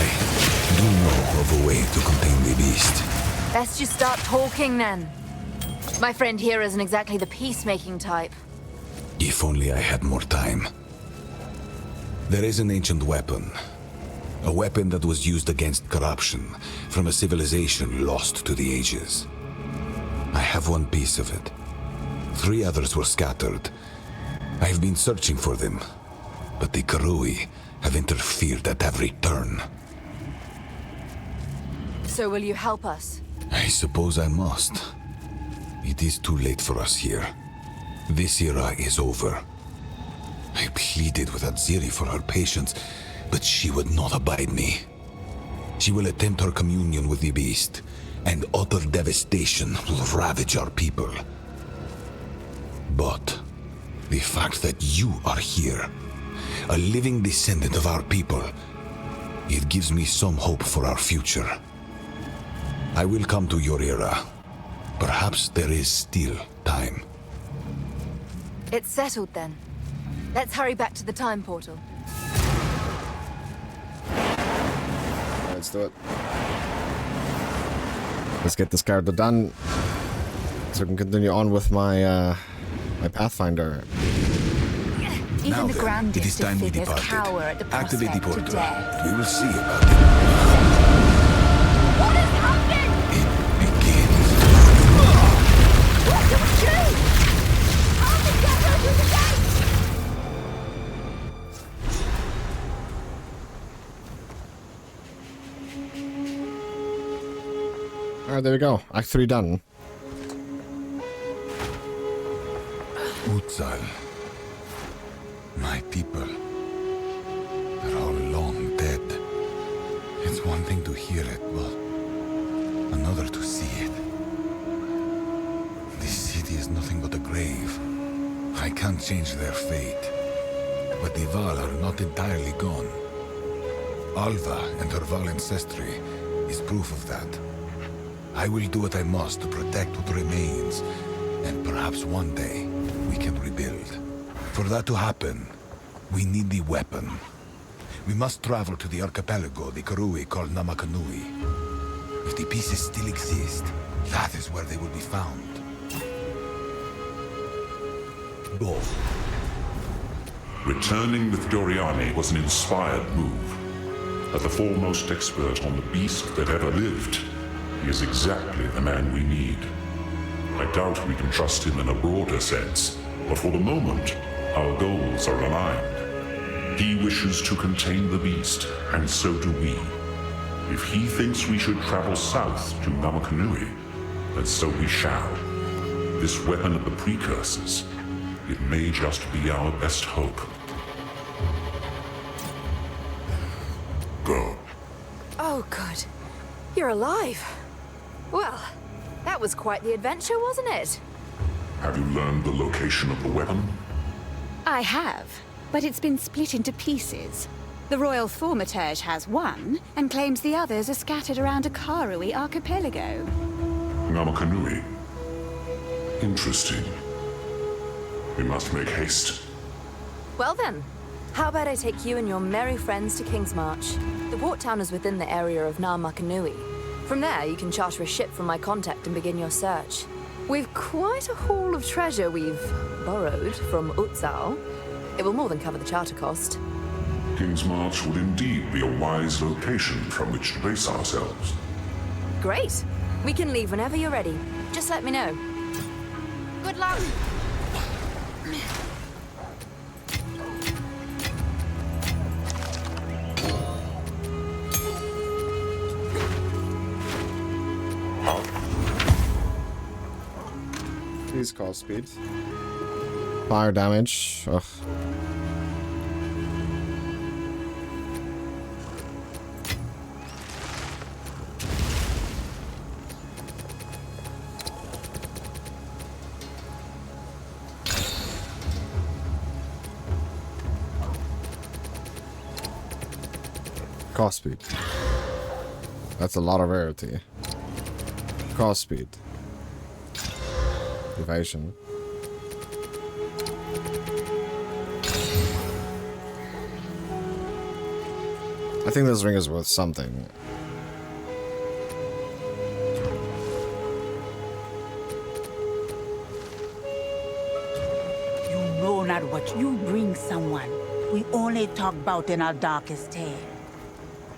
K: I do know of a way to contain the beast.
C: Best you start talking then. My friend here isn't exactly the peacemaking type.
K: If only I had more time. There is an ancient weapon. A weapon that was used against corruption from a civilization lost to the ages. I have one piece of it. 3 others were scattered. I have been searching for them, but the Karui have interfered at every turn.
C: So will you help us?
K: I suppose I must. It is too late for us here. This era is over. I pleaded with Aziri for her patience, but she would not abide me. She will attempt her communion with the beast, and utter devastation will ravage our people. But the fact that you are here, a living descendant of our people, it gives me some hope for our future. I will come to your era. Perhaps there is still time.
C: It's settled then. Let's hurry back to the time portal.
A: Let's do it. Let's get this character done, so I can continue on with my my Pathfinder.
F: Even
K: Now
F: the
K: then,
F: grandest
K: it is time we
F: of figures
K: departed.
F: cower at the
K: Activate the
F: prospect of
K: portal.
F: death.
K: We will see about it.
F: What is happening?
K: It begins.
F: What do we do? How to get her through the gate?
A: Alright, there we go. Act 3 done.
K: Exile. My people. They're all long dead. It's one thing to hear it, but another to see it. This city is nothing but a grave. I can't change their fate. But the Val are not entirely gone. Alva and her Val ancestry is proof of that. I will do what I must to protect what remains, and perhaps one day we can rebuild. For that to happen, we need the weapon. We must travel to the archipelago the Karui call Namakanui. If the pieces still exist, that is where they will be found. Go.
D: Returning with Doriani was an inspired move. As the foremost expert on the beast that ever lived, he is exactly the man we need. I doubt we can trust him in a broader sense, but for the moment, our goals are aligned. He wishes to contain the beast, and so do we. If he thinks we should travel south to Namakanui, then so we shall. This weapon of the precursors, it may just be our best hope. Go.
C: Oh, good. You're alive. Well, that was quite the adventure, wasn't it?
D: Have you learned the location of the weapon?
F: I have, but it's been split into pieces. The Royal Thaumaturge has one, and claims the others are scattered around a Karui archipelago.
D: Namakanui. Interesting. We must make haste.
C: Well then, how about I take you and your merry friends to Kingsmarch? The port town is within the area of Namakanui. From there, you can charter a ship from my contact and begin your search. We've quite a haul of treasure we've borrowed from Exile. It will more than cover the charter cost.
D: Kingsmarch would indeed be a wise location from which to base ourselves.
C: Great. We can leave whenever you're ready. Just let me know. Good luck.
A: Please call speed. Fire damage. Ugh. Cost speed. That's a lot of rarity. Cost speed. Evasion. I think this ring is worth something.
E: You know not what you bring someone. We only talk about in our darkest tale.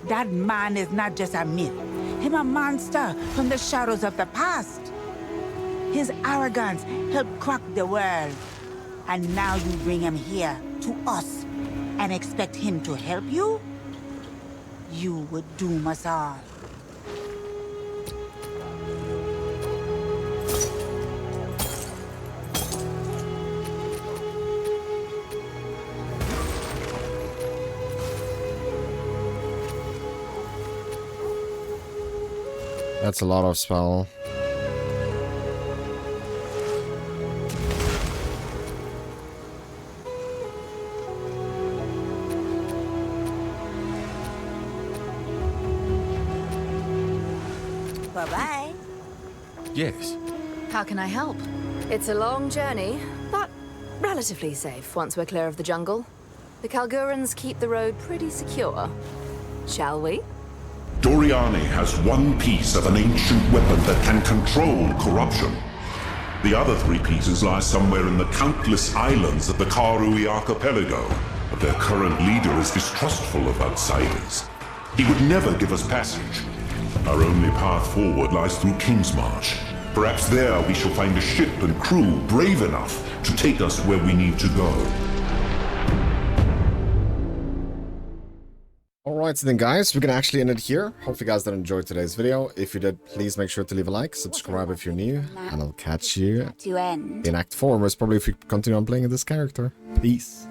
E: That man is not just a myth. Him a monster from the shadows of the past. His arrogance helped crack the world. And now you bring him here, to us, and expect him to help you? You would doom us all.
A: That's a lot of spell.
E: Bye-bye.
H: Yes.
C: How can I help? It's a long journey, but relatively safe once we're clear of the jungle. The Kalgurans keep the road pretty secure. Shall we?
D: Doriani has one piece of an ancient weapon that can control corruption. The other 3 pieces lie somewhere in the countless islands of the Karui archipelago, but their current leader is distrustful of outsiders. He would never give us passage. Our only path forward lies through Kingsmarch. Perhaps there we shall find a ship and crew brave enough to take us where we need to go.
A: Alright, so then guys, we can actually end it here. Hope you guys did enjoy today's video. If you did, please make sure to leave a like, subscribe if you're new, and I'll catch you
F: To end.
A: in Act 4, most probably if you continue on playing this character. Peace.